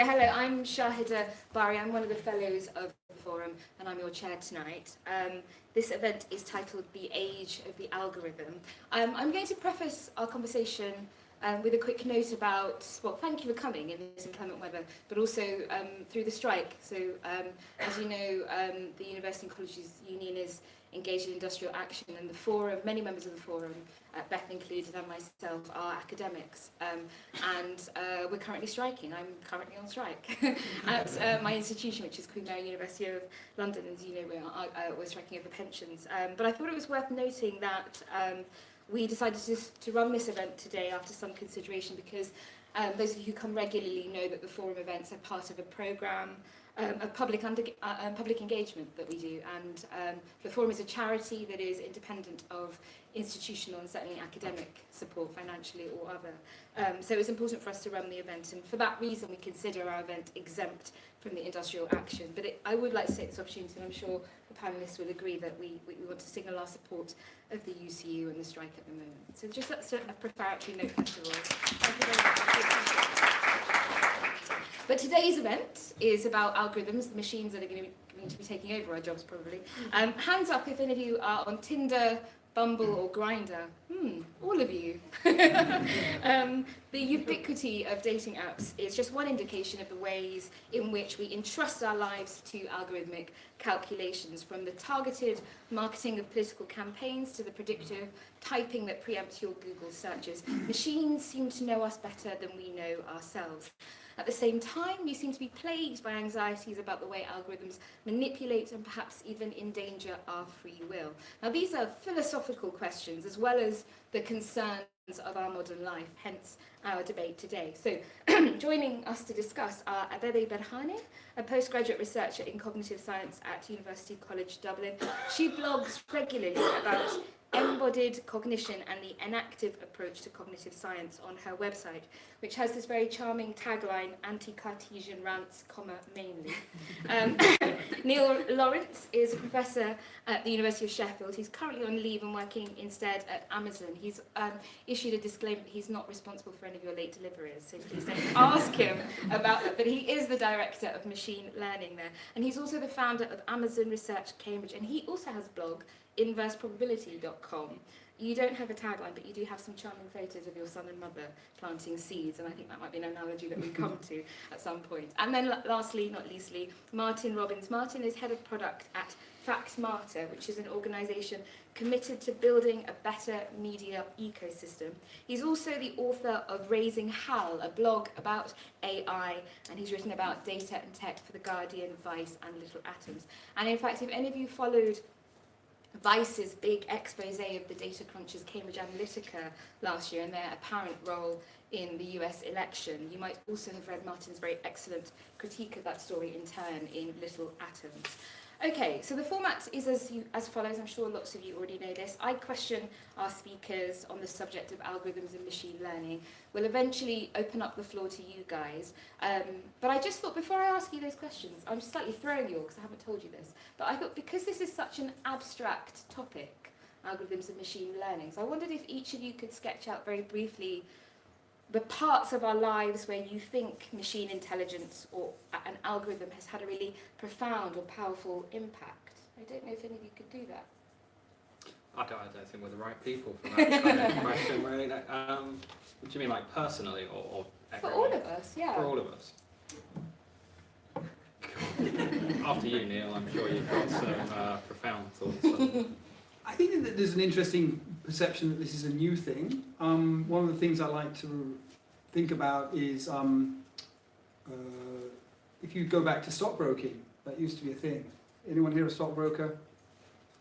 So hello, I'm Shahida Bari. I'm one of the fellows of the forum, and I'm your chair tonight. This event is titled The Age of the Algorithm. I'm going to preface our conversation with a quick note about, well, thank you for coming in this inclement weather, but also through the strike. So as you know, the University and Colleges Union is engaged in industrial action, and the forum, many members of the forum, Beth included and myself, are academics, and we're currently striking. I'm currently on strike at my institution, which is Queen Mary University of London. As you know, we're striking over pensions. But I thought it was worth noting that we decided to run this event today after some consideration, because those of you who come regularly know that the forum events are part of a programme of public engagement that we do, and the forum is a charity that is independent of institutional and certainly academic support, financially or other. So it's important for us to run the event, and for that reason we consider our event exempt from the industrial action. But I would like to take this opportunity, and I'm sure the panellists will agree, that we want to signal our support of the UCU and the strike at the moment. So just that's a preparatory note, first of all. Thank you very much. But today's event is about algorithms, the machines that are going to be taking over our jobs, probably. Hands up if any of you are on Tinder, Bumble or Grindr. All of you. The ubiquity of dating apps is just one indication of the ways in which we entrust our lives to algorithmic calculations, from the targeted marketing of political campaigns to the predictive typing that preempts your Google searches. Machines seem to know us better than we know ourselves. At the same time, we seem to be plagued by anxieties about the way algorithms manipulate and perhaps even endanger our free will. Now, these are philosophical questions as well as the concerns of our modern life, hence our debate today. So, joining us to discuss are Abebe Berhane, a postgraduate researcher in cognitive science at University College Dublin. She blogs regularly about embodied cognition and the enactive approach to cognitive science on her website, which has this very charming tagline, anti-Cartesian rants, mainly. Neil Lawrence is a professor at the University of Sheffield. He's currently on leave and working instead at Amazon. He's issued a disclaimer that he's not responsible for any of your late deliveries, so please don't ask him about that. But he is the director of machine learning there. And he's also the founder of Amazon Research Cambridge, and he also has a blog, inverseprobability.com. You don't have a tagline, but you do have some charming photos of your son and mother planting seeds, and I think that might be an analogy that we come to at some point. And then lastly, not leastly, Martin Robbins. Martin is head of product at FactMartyr, which is an organisation committed to building a better media ecosystem. He's also the author of Raising Hal, a blog about AI, and he's written about data and tech for The Guardian, Vice, and Little Atoms. And in fact, if any of you followed Vice's big expose of the data crunchers Cambridge Analytica last year and their apparent role in the US election, you might also have read Martin's very excellent critique of that story in turn in Little Atoms. Okay, so the format is as follows. I'm sure lots of you already know this. I question our speakers on the subject of algorithms and machine learning. We'll eventually open up the floor to you guys. But I just thought, before I ask you those questions, I'm slightly throwing you all because I haven't told you this, but I thought because this is such an abstract topic, algorithms and machine learning, so I wondered if each of you could sketch out very briefly the parts of our lives where you think machine intelligence or an algorithm has had a really profound or powerful impact. I don't know if any of you could do that. I don't think we're the right people for that kind of question, really. What do you mean, like personally, or everyone? For all of us, yeah. For all of us. After you, Neil, I'm sure you've got some profound thoughts on. I think that there's an interesting perception that this is a new thing. One of the things I like to think about is if you go back to stockbroking, that used to be a thing. Anyone here a stockbroker?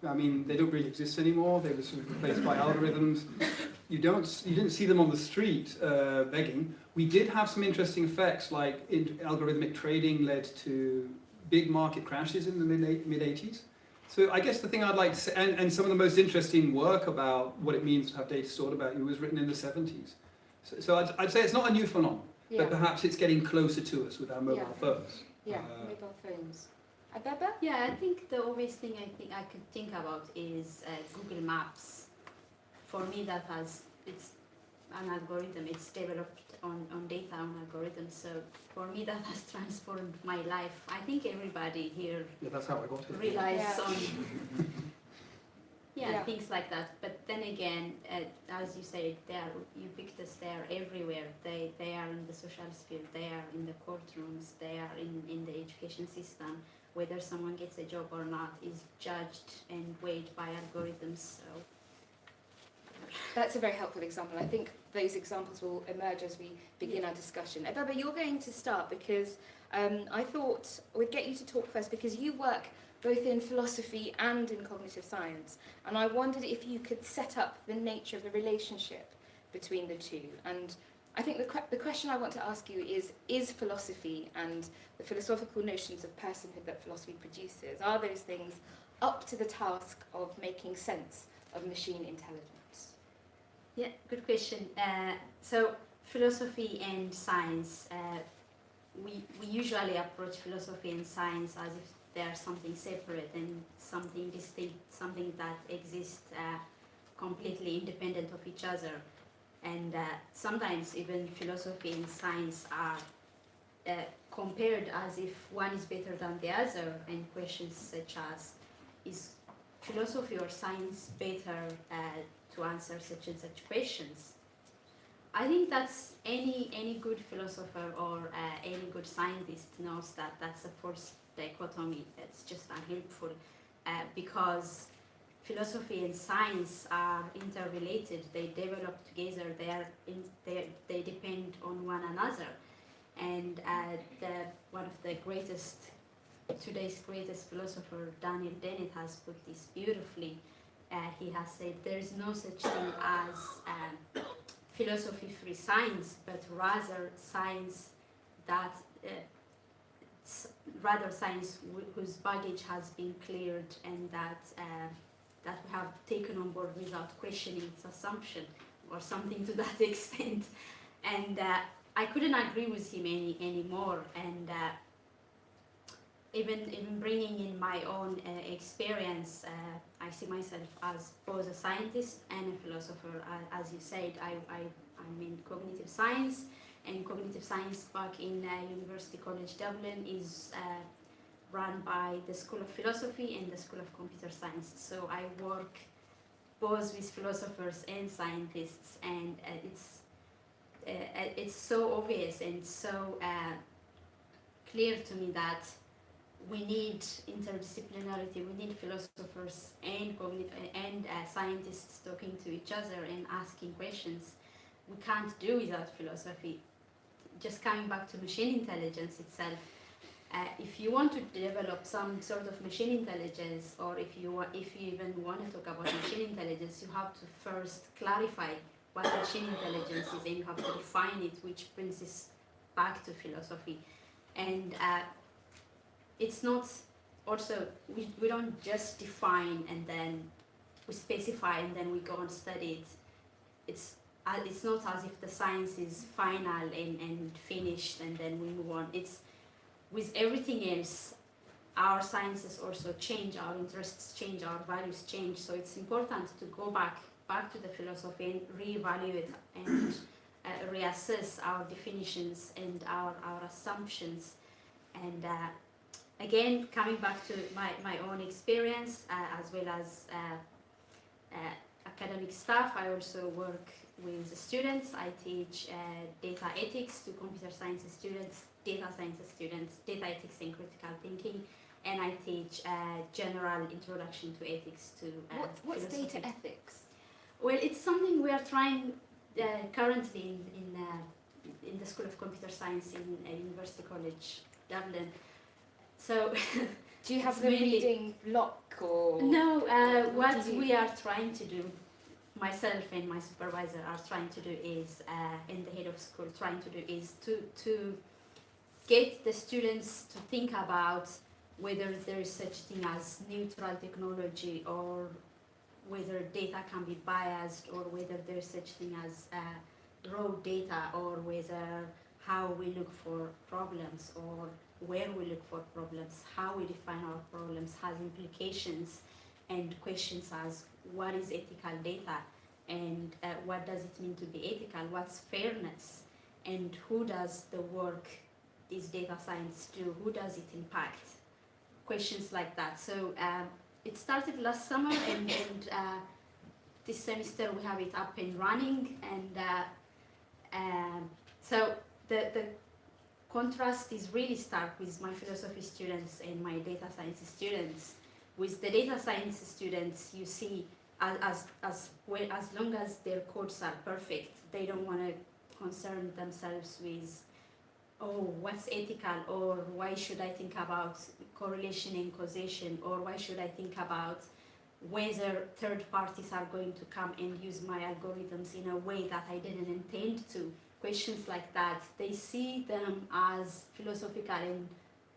I mean, they don't really exist anymore. They were sort of replaced by algorithms. You didn't see them on the street begging. We did have some interesting effects, like algorithmic trading led to big market crashes in the mid-80s. So I guess the thing I'd like to say, and some of the most interesting work about what it means to have data stored about you was written in the 70s. So I'd say it's not a new phenomenon, but perhaps it's getting closer to us with our mobile phones. Yeah, mobile phones. Abebe? Yeah, I think the obvious thing I could think about is Google Maps. For me, it's an algorithm. It's developed on data, on algorithms. So for me, that has transformed my life. I think everybody here Yeah, that's how I got it. relies Yeah. on Yeah. things like that. But then again, as you said, they are ubiquitous. They are everywhere. They are in the social sphere. They are in the courtrooms. They are in the education system. Whether someone gets a job or not is judged and weighed by algorithms. So That's a very helpful example. I think those examples will emerge as we begin our discussion. Ababa, you're going to start because I thought we'd get you to talk first because you work both in philosophy and in cognitive science. And I wondered if you could set up the nature of the relationship between the two. And I think the question I want to ask you is philosophy and the philosophical notions of personhood that philosophy produces, are those things up to the task of making sense of machine intelligence? yeah, good question. So philosophy and science, we usually approach philosophy and science as if they are something separate and something distinct, something that exists completely independent of each other. And sometimes even philosophy and science are compared as if one is better than the other, and questions such as, is philosophy or science better to answer such and such questions? I think that's any good philosopher or any good scientist knows that that's a false dichotomy. It's just unhelpful because philosophy and science are interrelated. They develop together. They depend on one another. And one of the today's greatest philosopher, Daniel Dennett, has put this beautifully. He has said there is no such thing as philosophy-free science, but rather science that whose baggage has been cleared and that we have taken on board without questioning its assumption, or something to that extent. And I couldn't agree with him anymore. And even bringing in my own experience, I see myself as both a scientist and a philosopher. As you said, I'm in cognitive science, and cognitive science back in University College Dublin is run by the School of Philosophy and the School of Computer Science. So I work both with philosophers and scientists, and it's so obvious and so clear to me that we need interdisciplinarity. We need philosophers and scientists talking to each other and asking questions. We can't do without philosophy. Just coming back to machine intelligence itself, if you want to develop some sort of machine intelligence, or if you even want to talk about machine intelligence, you have to first clarify what machine intelligence is, and you have to define it, which brings us back to philosophy. And it's not also, we don't just define and then we specify and then we go and study it. It's not as if the science is final and finished and then we move on. It's with everything else, our sciences also change, our interests change, our values change. So it's important to go back to the philosophy and reevaluate and reassess our definitions and our assumptions. And again, coming back to my own experience as well as academic staff, I also work with students. I teach data ethics to computer science students, data science students, data ethics and critical thinking, and I teach general introduction to ethics to What's philosophy. data ethics? Well, it's something we are trying currently in the School of Computer Science in University College Dublin. So Do you have It's the really- reading block or? no, What what do you- we are trying to do, myself and my supervisor are trying to do is, and the head of school trying to do is to get the students to think about whether there is such thing as neutral technology, or whether data can be biased, or whether there is such thing as raw data, or whether how we look for problems, or where we look for problems, how we define our problems has implications, and questions as what is ethical data, and what does it mean to be ethical, what's fairness, and who does the work these data science do, who does it impact, questions like that. So it started last summer, and this semester we have it up and running, and so the contrast is really stark with my philosophy students and my data science students. With the data science students, you see, as long as their codes are perfect, they don't want to concern themselves with, oh, what's ethical, or why should I think about correlation and causation, or why should I think about whether third parties are going to come and use my algorithms in a way that I didn't intend to. Questions like that, they see them as philosophical and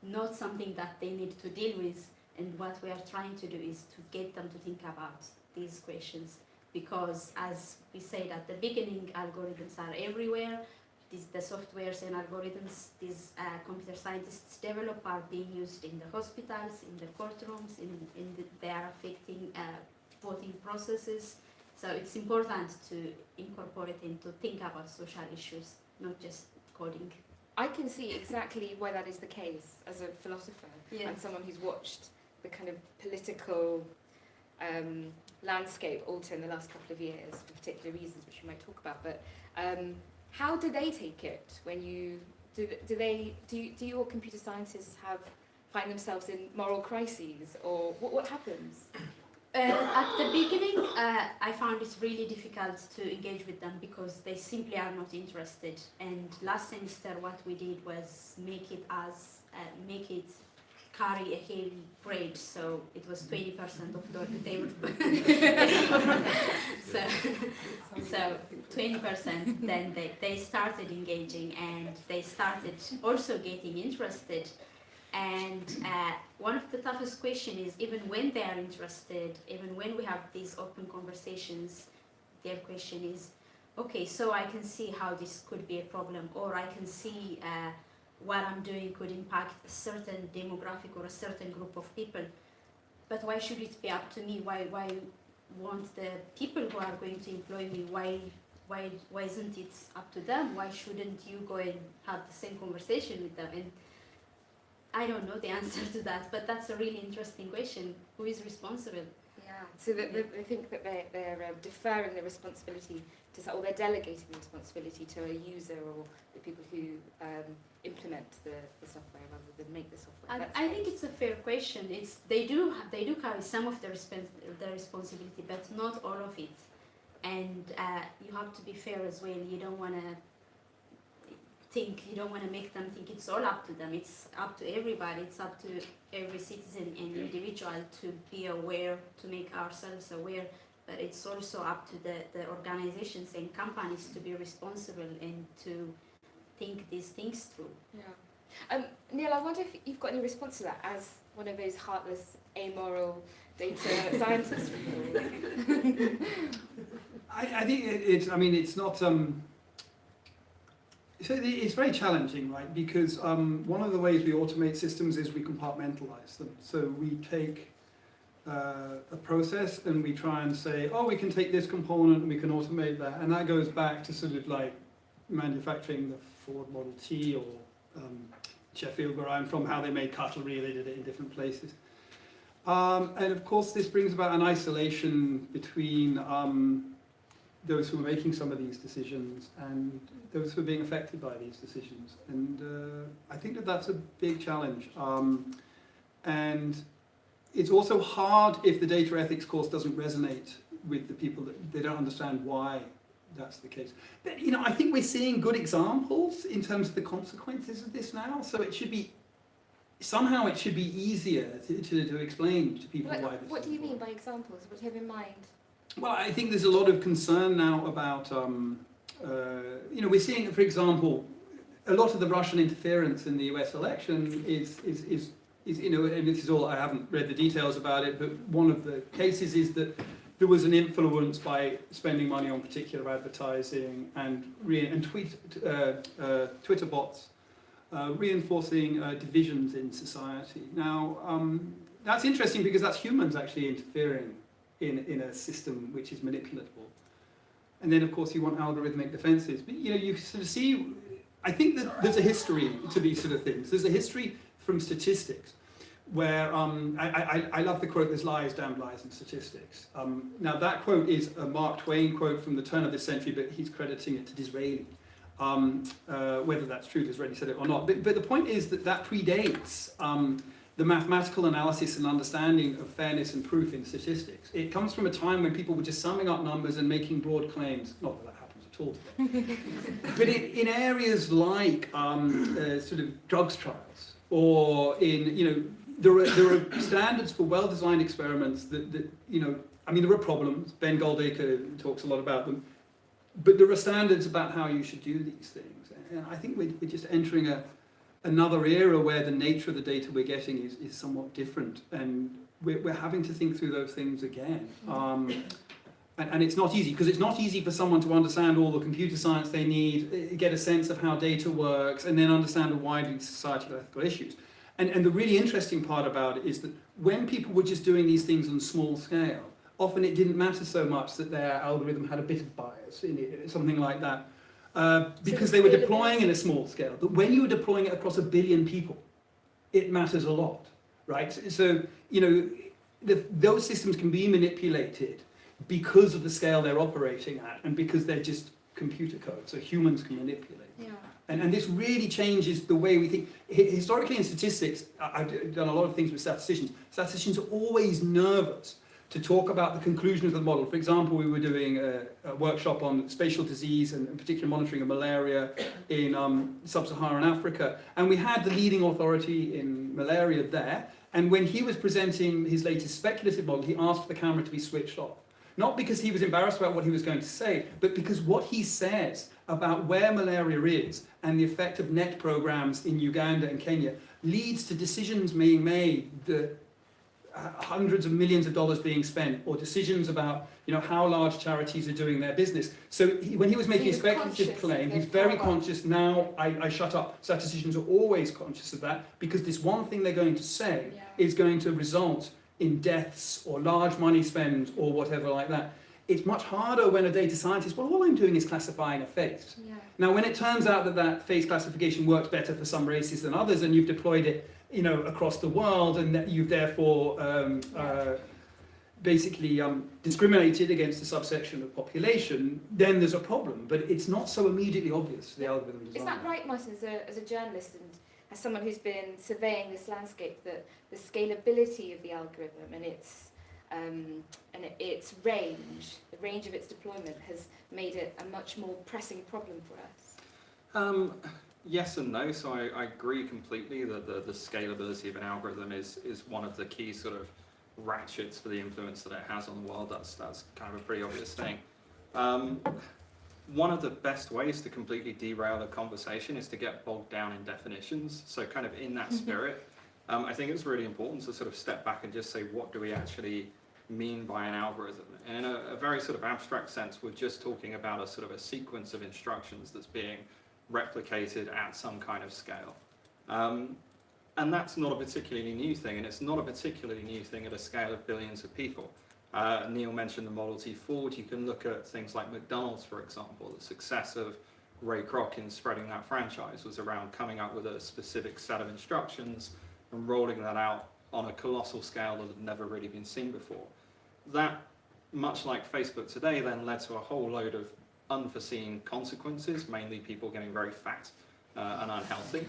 not something that they need to deal with. And what we are trying to do is to get them to think about these questions, because as we said at the beginning, algorithms are everywhere. The softwares and algorithms these computer scientists develop are being used in the hospitals, in the courtrooms, they are affecting voting processes. So it's important to incorporate and to think about social issues, not just coding. I can see exactly why that is the case as a philosopher and someone who's watched the kind of political landscape alter in the last couple of years for particular reasons, which we might talk about. But how do they take it when you do your computer scientists find themselves in moral crises, or what happens? At the beginning, I found it really difficult to engage with them because they simply are not interested. And last semester, what we did was make it carry a heavy grade, so it was 20% of the they were so 20%. Then they started engaging, and they started also getting interested. And one of the toughest questions is, even when they are interested, even when we have these open conversations, their question is, okay, so I can see how this could be a problem, or I can see what I'm doing could impact a certain demographic or a certain group of people. But why should it be up to me? Why won't the people who are going to employ me, why isn't it up to them? Why shouldn't you go and have the same conversation with them? And I don't know the answer to that, but that's a really interesting question. Who is responsible? Yeah, so they think that they're deferring the responsibility to, or they're delegating the responsibility to a user or the people who implement the software rather than make the software. I think it's a fair question. They do carry some of the responsibility, but not all of it. And you have to be fair as well. You don't want to make them think it's all up to them. It's up to everybody. It's up to every citizen and individual to be aware, to make ourselves aware. But it's also up to the organizations and companies to be responsible and to think these things through. Yeah. Neil, I wonder if you've got any response to that as one of those heartless, amoral data scientists. I think it's not. So it's very challenging, right? Because one of the ways we automate systems is we compartmentalize them. So we take a process and we try and say, oh, we can take this component and we can automate that. And that goes back to sort of like manufacturing the Ford Model T or Sheffield, where I'm from, how they made cutlery, they did it in different places. And of course, this brings about an isolation between those who are making some of these decisions and those who are being affected by these decisions. And I think that that's a big challenge. And it's also hard if the data ethics course doesn't resonate with the people, that they don't understand why that's the case. But I think we're seeing good examples in terms of the consequences of this now. So it should be, somehow it should be easier to explain to people why this What is do you mean important. by examples? What do you have in mind? Well, I think there's a lot of concern now about, we're seeing, for example, a lot of the Russian interference in the US election is and this is all, I haven't read the details about it, but one of the cases is that there was an influence by spending money on particular advertising and Twitter bots reinforcing divisions in society. Now, that's interesting because that's humans actually interfering in a system which is manipulatable. And then, of course, you want algorithmic defenses. But, you sort of see, I think that there's a history to these sort of things. There's a history from statistics where, I love the quote, "There's lies, damned lies in statistics." Now, that quote is a Mark Twain quote from the turn of this century, but he's crediting it to Disraeli. Whether that's true, Disraeli said it or not. But the point is that predates the mathematical analysis and understanding of fairness and proof in statistics. It comes from a time when people were just summing up numbers and making broad claims. Not that happens at all today. But in areas like sort of drugs trials, or in, there are standards for well-designed experiments that there are problems. Ben Goldacre talks a lot about them. But there are standards about how you should do these things. And I think we're just entering another era where the nature of the data we're getting is somewhat different. And we're having to think through those things again. And it's not easy, because it's not easy for someone to understand all the computer science they need, get a sense of how data works, and then understand a wide societal ethical issues. And the really interesting part about it is that when people were just doing these things on small scale, often it didn't matter so much that their algorithm had a bit of bias in it, something like that, because they were deploying in a small scale. But when you were deploying it across 1 billion people, it matters a lot, right? So, those systems can be manipulated because of the scale they're operating at, and because they're just computer code, so humans can manipulate. Yeah. And this really changes the way we think. Historically in statistics, I've done a lot of things with statisticians. Statisticians are always nervous to talk about the conclusion of the model. For example, we were doing a workshop on spatial disease and in particular monitoring of malaria in sub-Saharan Africa. And we had the leading authority in malaria there. And when he was presenting his latest speculative model, he asked the camera to be switched off. Not because he was embarrassed about what he was going to say, but because what he says about where malaria is and the effect of net programs in Uganda and Kenya leads to decisions being made that hundreds of millions of dollars being spent, or decisions about how large charities are doing their business. So when he was making a speculative claim, he's very conscious. Now I shut up. Statisticians are always conscious of that, because this one thing they're going to say is going to result in deaths or large money spent or whatever like that. It's much harder when a data scientist, well, all I'm doing is classifying a face. Yeah. Now, when it turns out that face classification works better for some races than others, and you've deployed it across the world, and that you've therefore basically discriminated against a subsection of population, then there's a problem. But it's not so immediately obvious, the algorithm design. Is that right, Martin, as a journalist and as someone who's been surveying this landscape, that the scalability of the algorithm and its range, the range of its deployment, has made it a much more pressing problem for us? Yes and no. So I agree completely that the scalability of an algorithm is one of the key sort of ratchets for the influence that it has on the world. That's kind of a pretty obvious thing. One of the best ways to completely derail a conversation is to get bogged down in definitions. So kind of in that spirit, I think it's really important to sort of step back and just say, what do we actually mean by an algorithm? And in a very sort of abstract sense, we're just talking about a sort of a sequence of instructions that's being replicated at some kind of scale. And that's not a particularly new thing, and it's not a particularly new thing at a scale of billions of people. Neil mentioned the Model T Ford. You can look at things like McDonald's, for example. The success of Ray Kroc in spreading that franchise was around coming up with a specific set of instructions and rolling that out on a colossal scale that had never really been seen before. That, much like Facebook today, then led to a whole load of unforeseen consequences, mainly people getting very fat and unhealthy.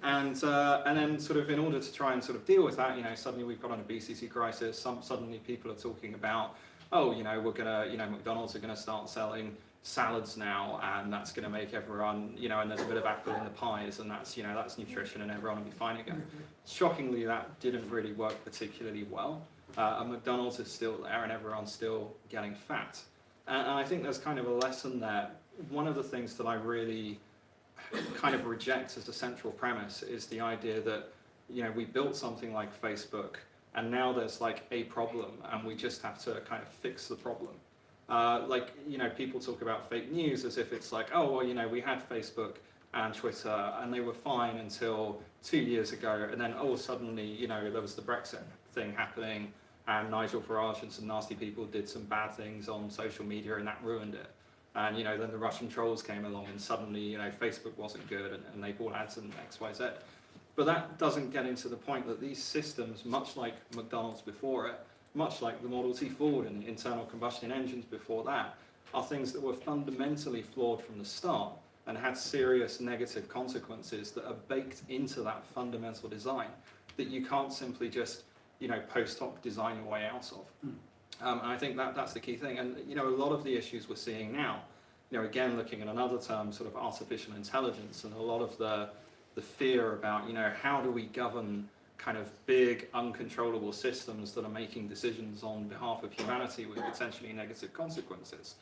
And then sort of in order to try and sort of deal with that, suddenly we've got an obesity crisis. Suddenly people are talking about, we're gonna, McDonald's are gonna start selling salads now, and that's gonna make everyone, and there's a bit of apple in the pies, and that's, that's nutrition, and everyone will be fine again. Shockingly, that didn't really work particularly well. And McDonald's is still there, and everyone's still getting fat. And I think there's kind of a lesson there. One of the things that I really kind of reject as a central premise is the idea that, we built something like Facebook, and now there's like a problem, and we just have to kind of fix the problem. People talk about fake news as if it's like, we had Facebook and Twitter, and they were fine until 2 years ago, and then, suddenly, there was the Brexit thing happening, and Nigel Farage and some nasty people did some bad things on social media, and that ruined it. And, you know, then the Russian trolls came along and suddenly, you know, Facebook wasn't good and they bought ads and X, Y, Z. But that doesn't get into the point that these systems, much like McDonald's before it, much like the Model T Ford and internal combustion engines before that, are things that were fundamentally flawed from the start and had serious negative consequences that are baked into that fundamental design that you can't simply just, you know, post hoc design your way out of. And I think that's the key thing. And, you know, a lot of the issues we're seeing now, you know, again, looking at another term, sort of artificial intelligence, and a lot of the fear about, you know, how do we govern kind of big, uncontrollable systems that are making decisions on behalf of humanity with potentially negative consequences.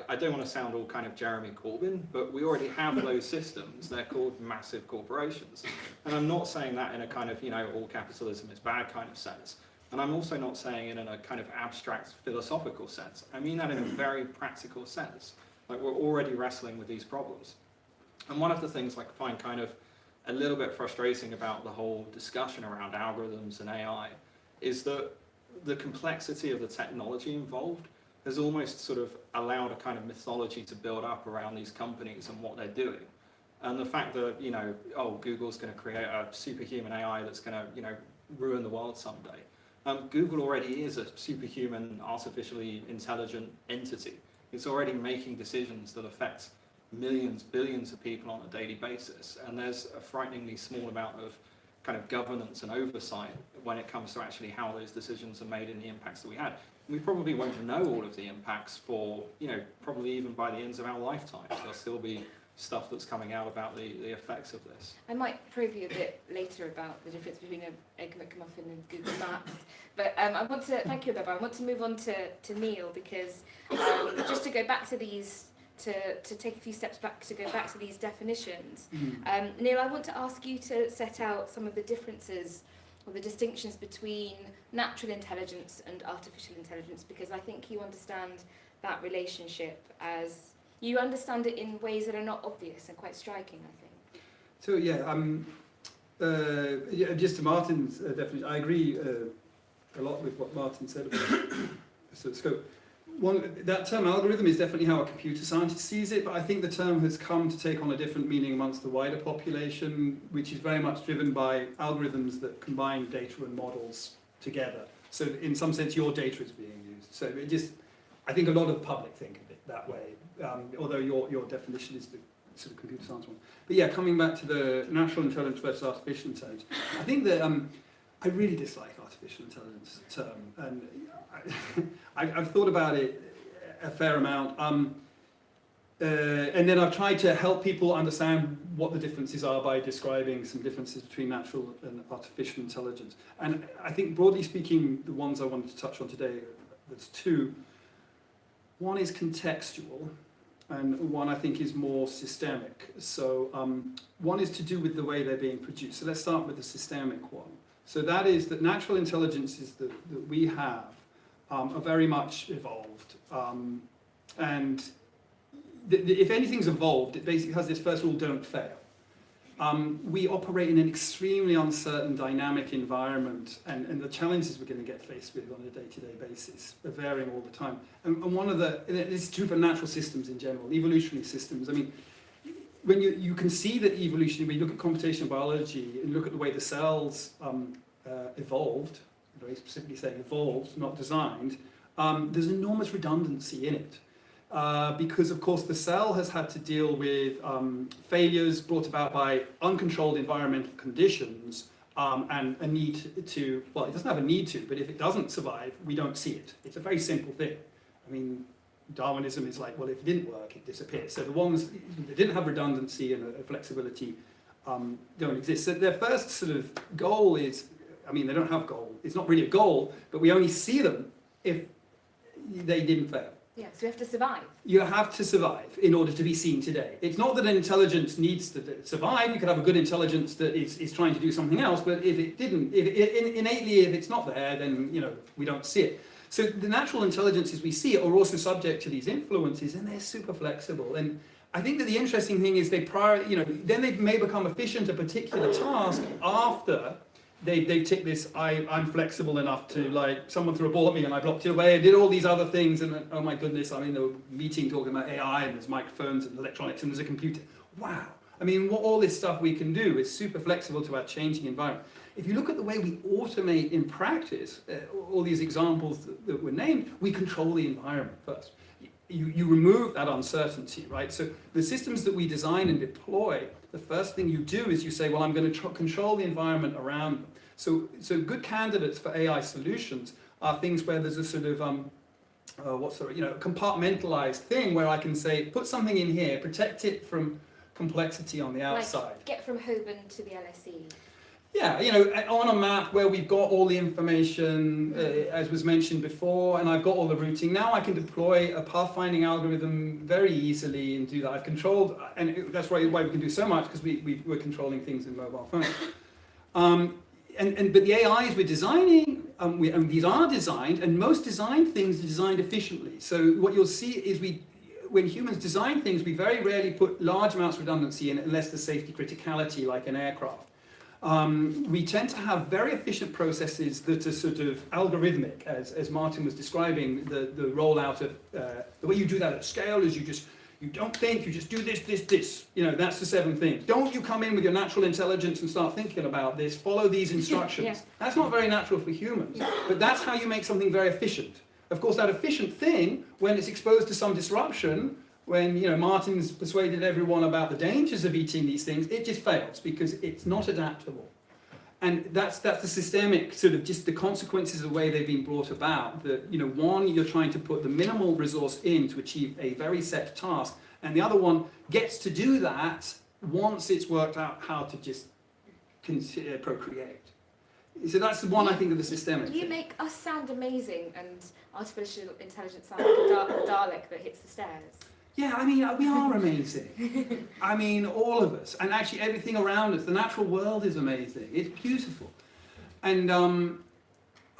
I don't want to sound all kind of Jeremy Corbyn, but we already have those systems. They're called massive corporations. And I'm not saying that in a kind of, you know, all capitalism is bad kind of sense. And I'm also not saying it in a kind of abstract philosophical sense. I mean that in a very practical sense. Like, we're already wrestling with these problems. And one of the things like I find kind of a little bit frustrating about the whole discussion around algorithms and AI is that the complexity of the technology involved has almost sort of allowed a kind of mythology to build up around these companies and what they're doing. And the fact that, you know, oh, Google's going to create a superhuman AI that's going to, you know, ruin the world someday. Google already is a superhuman, artificially intelligent entity. It's already making decisions that affect millions, billions of people on a daily basis. And there's a frighteningly small amount of kind of governance and oversight when it comes to actually how those decisions are made and the impacts that we had. We probably won't know all of the impacts for, you know, probably even by the ends of our lifetimes. There'll still be stuff that's coming out about the effects of this. I might probe you a bit later about the difference between an Egg McMuffin and Google Maps, but I want to thank you, Barbara. I want to move on to Neil, because just to go back to these, to take a few steps back, to go back to these definitions. Neil, I want to ask you to set out some of the differences or the distinctions between natural intelligence and artificial intelligence, because I think you understand that relationship as you understand it in ways that are not obvious and quite striking, I think. So just to Martin's definition, I agree a lot with what Martin said about sort of scope. That term algorithm is definitely how a computer scientist sees it, but I think the term has come to take on a different meaning amongst the wider population, which is very much driven by algorithms that combine data and models together. So in some sense, your data is being used. So I think a lot of the public think of it that way, although your definition is the sort of computer science one. But yeah, coming back to the natural intelligence versus artificial intelligence, I think that I really dislike artificial intelligence term, and I've thought about it a fair amount, and then I've tried to help people understand what the differences are by describing some differences between natural and artificial intelligence. And I think broadly speaking, the ones I wanted to touch on today, there's two. One is contextual, and one I think is more systemic. So one is to do with the way they're being produced. So let's start with the systemic one. So that is that natural intelligences that we have are very much evolved. And if anything's evolved, it basically has this first rule: don't fail. We operate in an extremely uncertain, dynamic environment, and the challenges we're going to get faced with on a day-to-day basis are varying all the time. And one of the, and this is true for natural systems in general, evolutionary systems. I mean, when you can see that evolution, when you look at computational biology and look at the way the cells evolved, very specifically saying evolved, not designed, there's enormous redundancy in it. Because of course the cell has had to deal with failures brought about by uncontrolled environmental conditions and a need to, well, it doesn't have a need to, but if it doesn't survive, we don't see it. It's a very simple thing. I mean, Darwinism is like, well, if it didn't work, it disappears. So the ones that didn't have redundancy and a flexibility don't exist. So their first sort of goal is, I mean, they don't have goal. It's not really a goal, but we only see them if they didn't fail. Yeah, so we have to survive. You have to survive in order to be seen today. It's not that an intelligence needs to survive. You could have a good intelligence that is trying to do something else, but if it didn't, innately, if it's not there, then we don't see it. So the natural intelligences we see are also subject to these influences, and they're super flexible. And I think that the interesting thing is then they may become efficient at a particular task after They tick this, I'm flexible enough to, like, someone threw a ball at me and I blocked it away. I did all these other things, and oh my goodness, I'm in a meeting talking about AI and there's microphones and electronics and there's a computer. Wow. I mean, all this stuff we can do is super flexible to our changing environment. If you look at the way we automate in practice, all these examples that were named, we control the environment first. You remove that uncertainty, right? So the systems that we design and deploy, the first thing you do is you say, well, I'm going to control the environment around them. So good candidates for AI solutions are things where there's a sort of compartmentalized thing where I can say, put something in here, protect it from complexity on the outside. Like get from Holborn to the LSE. Yeah, on a map where we've got all the information, as was mentioned before, and I've got all the routing. Now I can deploy a pathfinding algorithm very easily and do that. I've controlled, and that's why we can do so much, because we're controlling things in mobile phones. But the AIs we're designing, and these are designed, and most design things are designed efficiently. So what you'll see is when humans design things, we very rarely put large amounts of redundancy in unless there's safety criticality, like an aircraft. We tend to have very efficient processes that are sort of algorithmic, as Martin was describing, the rollout of, the way you do that at scale is you don't think, you just do this, this, this. That's the 7 things. Don't you come in with your natural intelligence and start thinking about this, follow these instructions. Yeah. That's not very natural for humans, but that's how you make something very efficient. Of course, that efficient thing, when it's exposed to some disruption, when Martin's persuaded everyone about the dangers of eating these things, it just fails because it's not adaptable. And that's the systemic sort of just the consequences of the way they've been brought about. That one, you're trying to put the minimal resource in to achieve a very set task, and the other one gets to do that once it's worked out how to just procreate. So that's the one I think of the systemic. You make us sound amazing, and artificial intelligence sound like a Dalek that hits the stairs. Yeah, I mean, we are amazing. I mean, all of us. And actually everything around us, the natural world is amazing. It's beautiful. And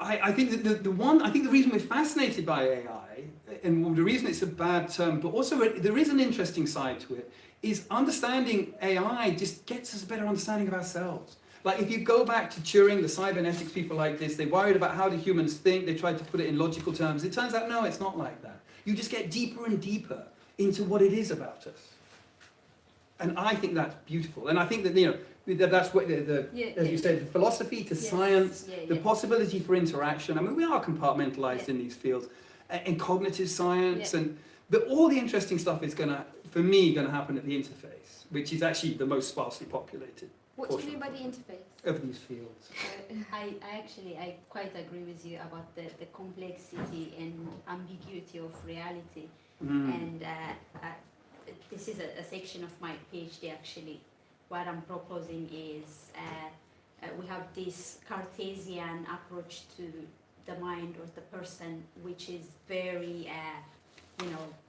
I think that the reason we're fascinated by AI, and the reason it's a bad term, but also there is an interesting side to it, is understanding AI just gets us a better understanding of ourselves. Like if you go back to Turing, the cybernetics people like this, they worried about how do humans think, they tried to put it in logical terms. It turns out, no, it's not like that. You just get deeper and deeper into what it is about us. And I think that's beautiful. And I think that that's what as you said, philosophy to science, the possibility for interaction. I mean, we are compartmentalized in these fields, and cognitive science, but all the interesting stuff is for me, going to happen at the interface, which is actually the most sparsely populated. What do you mean by the interface? Of these fields. I quite agree with you about the complexity and ambiguity of reality. And this is a section of my PhD actually. What I'm proposing is we have this Cartesian approach to the mind or the person, which is very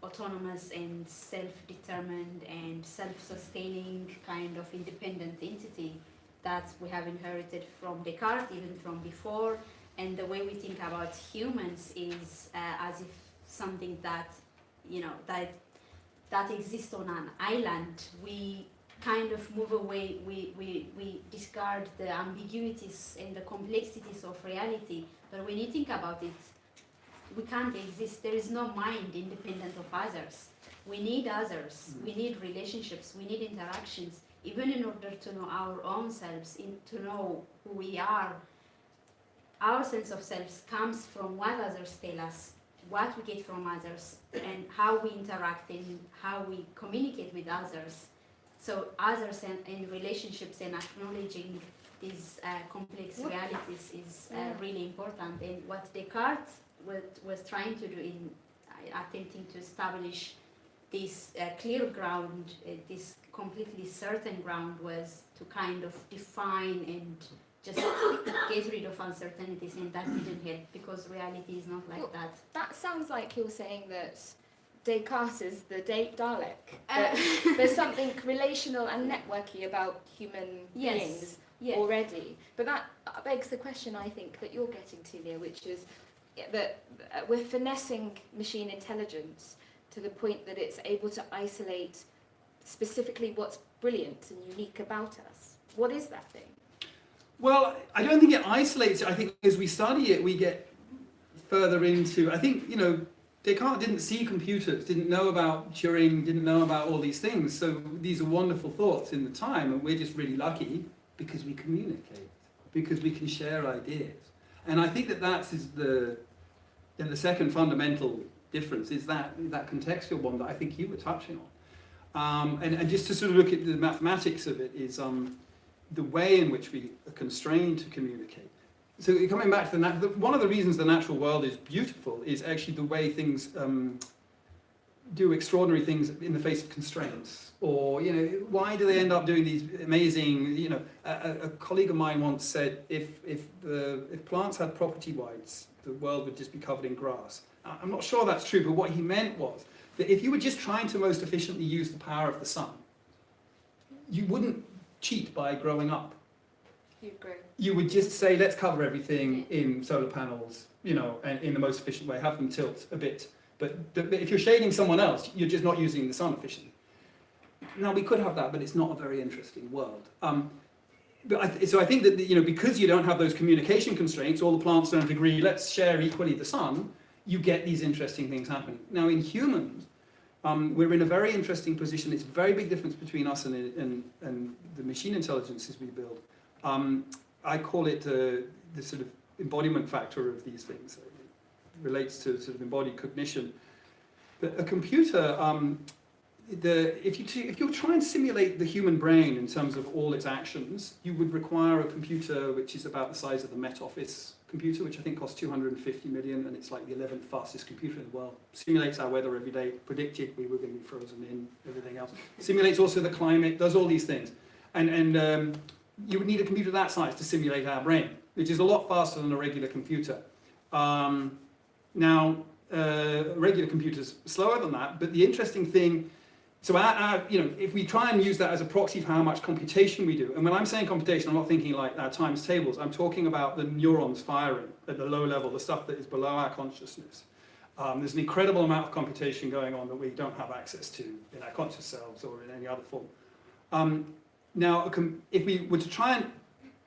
autonomous and self-determined and self-sustaining kind of independent entity that we have inherited from Descartes, even from before. And the way we think about humans is as if something that that exists on an island. We kind of move away, we discard the ambiguities and the complexities of reality. But when you think about it, we can't exist. There is no mind independent of others. We need others. We need relationships. We need interactions. Even in order to know our own selves, to know who we are, our sense of self comes from what others tell us, what we get from others, and how we interact and how we communicate with others. So others and relationships and acknowledging these complex realities is really important. And what Descartes was trying to do in attempting to establish this clear ground, this completely certain ground, was to kind of define and just get rid of uncertainties, and that didn't help because reality is not like that. That sounds like you're saying that Descartes is the Dalek. There's something relational and networky about human beings already. But that begs the question, I think, that you're getting to, Leah, which is that we're finessing machine intelligence to the point that it's able to isolate specifically what's brilliant and unique about us. What is that thing? Well, I don't think it isolates it. I think as we study it, we get further into, I think, Descartes didn't see computers, didn't know about Turing, didn't know about all these things. So these are wonderful thoughts in the time, and we're just really lucky because we communicate, because we can share ideas. And I think that's the second fundamental difference, is that contextual one that I think you were touching on. And just to sort of look at the mathematics of it is the way in which we are constrained to communicate. So coming back to one of the reasons the natural world is beautiful is actually the way things do extraordinary things in the face of constraints. Or, why do they end up doing these amazing, a colleague of mine once said, if plants had property rights, the world would just be covered in grass. I'm not sure that's true, but what he meant was that if you were just trying to most efficiently use the power of the sun, you wouldn't cheat by growing up. You would just say, let's cover everything in solar panels, and in the most efficient way, have them tilt a bit. But if you're shading someone else, you're just not using the sun efficiently. Now, we could have that, but it's not a very interesting world. So I think that, because you don't have those communication constraints, all the plants don't agree, let's share equally the sun, you get these interesting things happening. Now, in humans, we're in a very interesting position. It's a very big difference between us and the machine intelligences we build. I call it the sort of embodiment factor of these things. It relates to sort of embodied cognition. But a computer, if you try and simulate the human brain in terms of all its actions, you would require a computer which is about the size of the Met Office computer, which I think costs 250 million, and it's like the 11th fastest computer in the world. Simulates our weather every day, predicted we were going to be frozen in, everything else. Simulates also the climate, does all these things. And you would need a computer that size to simulate our brain, which is a lot faster than a regular computer. Now, regular computers slower than that, but the interesting thing, so if we try and use that as a proxy for how much computation we do, and when I'm saying computation, I'm not thinking like our times tables, I'm talking about the neurons firing at the low level, the stuff that is below our consciousness. There's an incredible amount of computation going on that we don't have access to in our conscious selves or in any other form. Now, if we were to try and,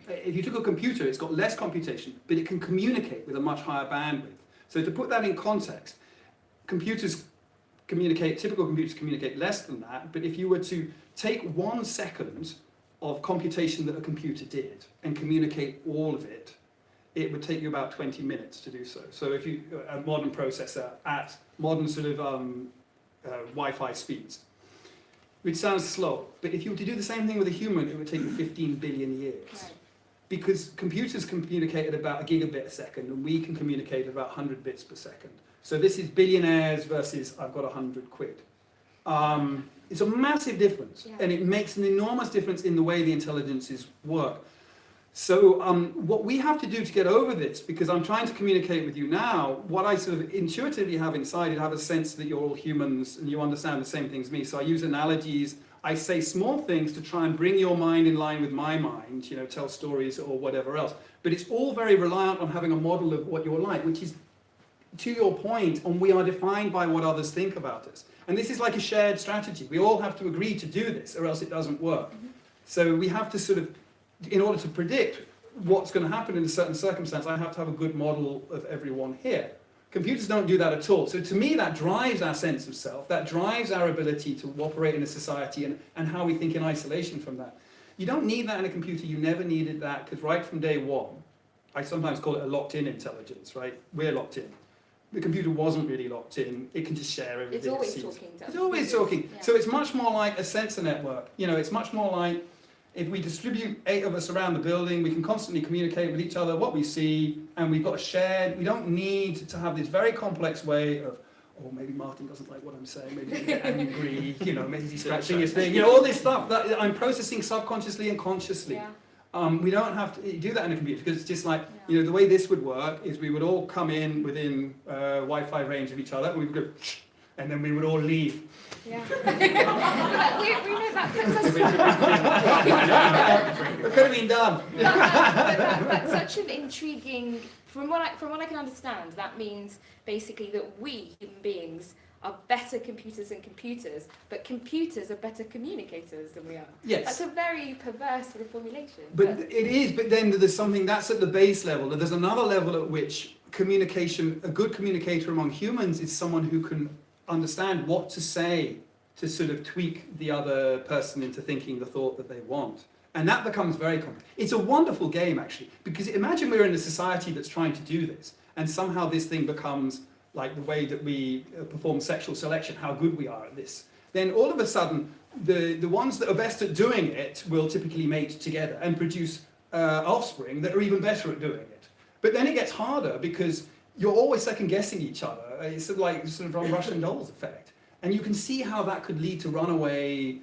if you took a computer, it's got less computation, but it can communicate with a much higher bandwidth. So to put that in context, typical computers communicate less than that, but if you were to take 1 second of computation that a computer did and communicate all of it, it would take you about 20 minutes to do so. So if you, a modern processor at modern sort of Wi-Fi speeds, which sounds slow, but if you were to do the same thing with a human, it would take you 15 billion years. Right. Because computers communicate at about a gigabit a second, and we can communicate at about 100 bits per second. So this is billionaires versus I've got 100 quid. It's a massive difference, and it makes an enormous difference in the way the intelligences work. So what we have to do to get over this, because I'm trying to communicate with you now, what I sort of intuitively have inside is have a sense that you're all humans and you understand the same things as me. So I use analogies, I say small things to try and bring your mind in line with my mind, tell stories or whatever else. But it's all very reliant on having a model of what you're like, which is, to your point, we are defined by what others think about us. And this is like a shared strategy. We all have to agree to do this or else it doesn't work. Mm-hmm. So we have to sort of, in order to predict what's going to happen in a certain circumstance, I have to have a good model of everyone here. Computers don't do that at all. So to me, that drives our sense of self, that drives our ability to operate in a society and how we think in isolation from that. You don't need that in a computer. You never needed that, because right from day one, I sometimes call it a locked-in intelligence, right? We're locked in. The computer wasn't really locked in. It can just share everything. It's always talking. It's always talking. Yeah. So it's much more like a sensor network. It's much more like, if we distribute 8 of us around the building, we can constantly communicate with each other what we see, and we've got a shared, we don't need to have this very complex way of, oh, maybe Martin doesn't like what I'm saying, maybe he's angry, maybe he's scratching his thing, all this stuff that I'm processing subconsciously and consciously. Yeah. We don't have to do that in a computer, because it's just like, the way this would work is we would all come in within Wi-Fi range of each other, and we would go, and then we would all leave. Yeah. we know that. It could have been done. That's such an intriguing. From what I can understand, that means basically that we human beings are better computers than computers, but computers are better communicators than we are. Yes. That's a very perverse sort of formulation. But it is, but then there's something that's at the base level, and there's another level at which communication, a good communicator among humans is someone who can understand what to say to sort of tweak the other person into thinking the thought that they want. And that becomes very complex. It's a wonderful game, actually, because imagine we're in a society that's trying to do this, and somehow this thing becomes like the way that we perform sexual selection, how good we are at this. Then all of a sudden, the ones that are best at doing it will typically mate together and produce offspring that are even better at doing it. But then it gets harder because you're always second guessing each other. It's like sort of a Russian dolls effect. And you can see how that could lead to runaway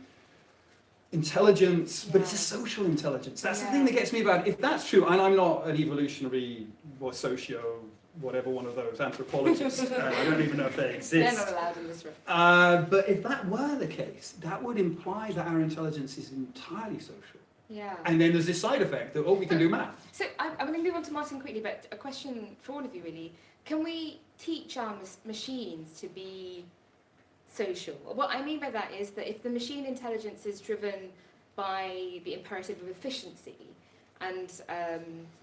intelligence, but it's a social intelligence. That's the thing that gets me about it. If that's true, and I'm not an evolutionary or socio, whatever one of those, anthropologist, I don't even know if they exist. They're not allowed in this room. But if that were the case, that would imply that our intelligence is entirely social. Yeah. And then there's this side effect that, oh, we can do math. So I'm going to move on to Martin quickly, but a question for all of you really. Can we teach our machines to be social? What I mean by that is that if the machine intelligence is driven by the imperative of efficiency, and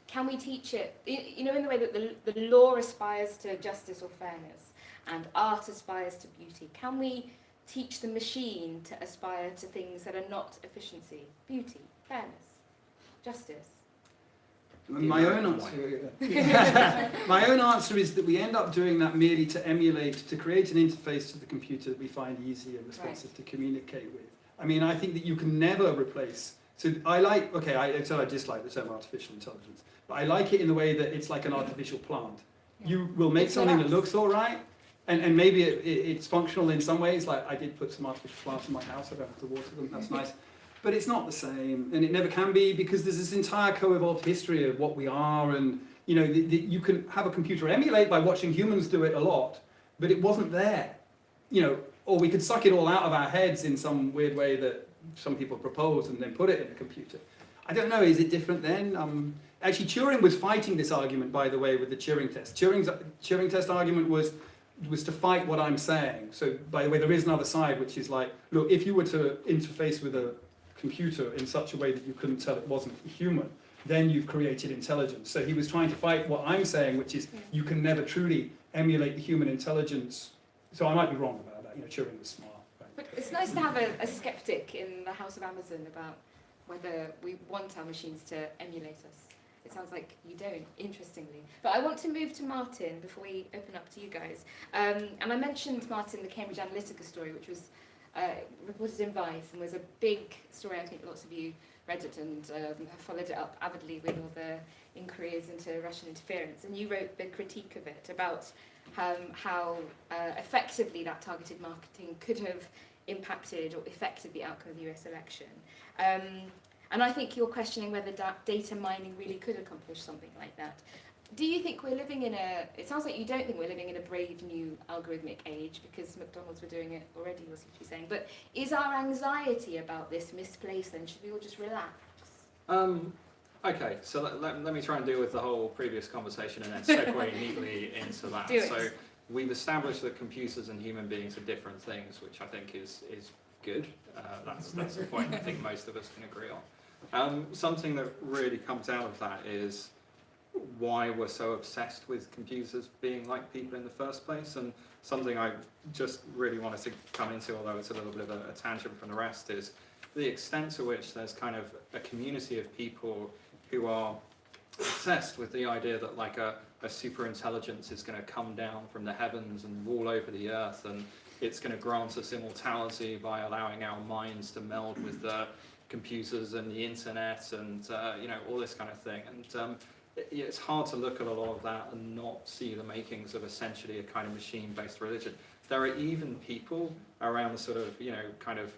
can we teach it, you know, in the way that the law aspires to justice or fairness, and art aspires to beauty, can we teach the machine to aspire to things that are not efficiency, beauty, fairness, justice? My own answer is that we end up doing that merely to emulate, to create an interface to the computer that we find easy and responsive to communicate with. I mean, I think that you can never replace. So I dislike the term artificial intelligence, but I like it in the way that it's like an artificial plant. Yeah. You will make something that looks all right, and maybe it's functional in some ways. Like I did put some artificial plants in my house. I don't have to water them. That's nice. But it's not the same, and it never can be, because there's this entire co-evolved history of what we are, and you know, you can have a computer emulate by watching humans do it a lot, but it wasn't there, you know, or we could suck it all out of our heads in some weird way that some people propose and then put it in a computer. I don't know, is it different then? Actually, Turing was fighting this argument, by the way, with the Turing test. Turing test argument was to fight what I'm saying. So, by the way, there is another side, which is like, look, if you were to interface with a computer in such a way that you couldn't tell it wasn't human, then you've created intelligence. So he was trying to fight what I'm saying, which is you can never truly emulate the human intelligence. So I might be wrong about that. You know, Turing was smart. Right? But it's nice to have a skeptic in the House of Amazon about whether we want our machines to emulate us. It sounds like you don't, interestingly. But I want to move to Martin before we open up to you guys. And I mentioned, Martin, the Cambridge Analytica story, which was reported in Vice and was a big story. I think lots of you read it and have followed it up avidly with all the inquiries into Russian interference. And you wrote the critique of it about how effectively that targeted marketing could have impacted or affected the outcome of the US election. And I think you're questioning whether data mining really could accomplish something like that. Do you think we're living in it sounds like you don't think we're living in a brave new algorithmic age, because McDonald's were doing it already, was what you're saying. But is our anxiety about this misplaced then? Should we all just relax? Okay, so let me try and deal with the whole previous conversation and then segue neatly into that. Do it. So we've established that computers and human beings are different things, which I think is good. That's the point I think most of us can agree on. Something that really comes out of that is why we're so obsessed with computers being like people in the first place, and something I just really wanted to come into, although it's a little bit of a tangent from the rest, is the extent to which there's kind of a community of people who are obsessed with the idea that like a super intelligence is going to come down from the heavens and rule over the earth, and it's going to grant us immortality by allowing our minds to meld with the computers and the internet and you know, all this kind of thing. And it's hard to look at a lot of that and not see the makings of essentially a kind of machine-based religion. There are even people around the sort of, you know, kind of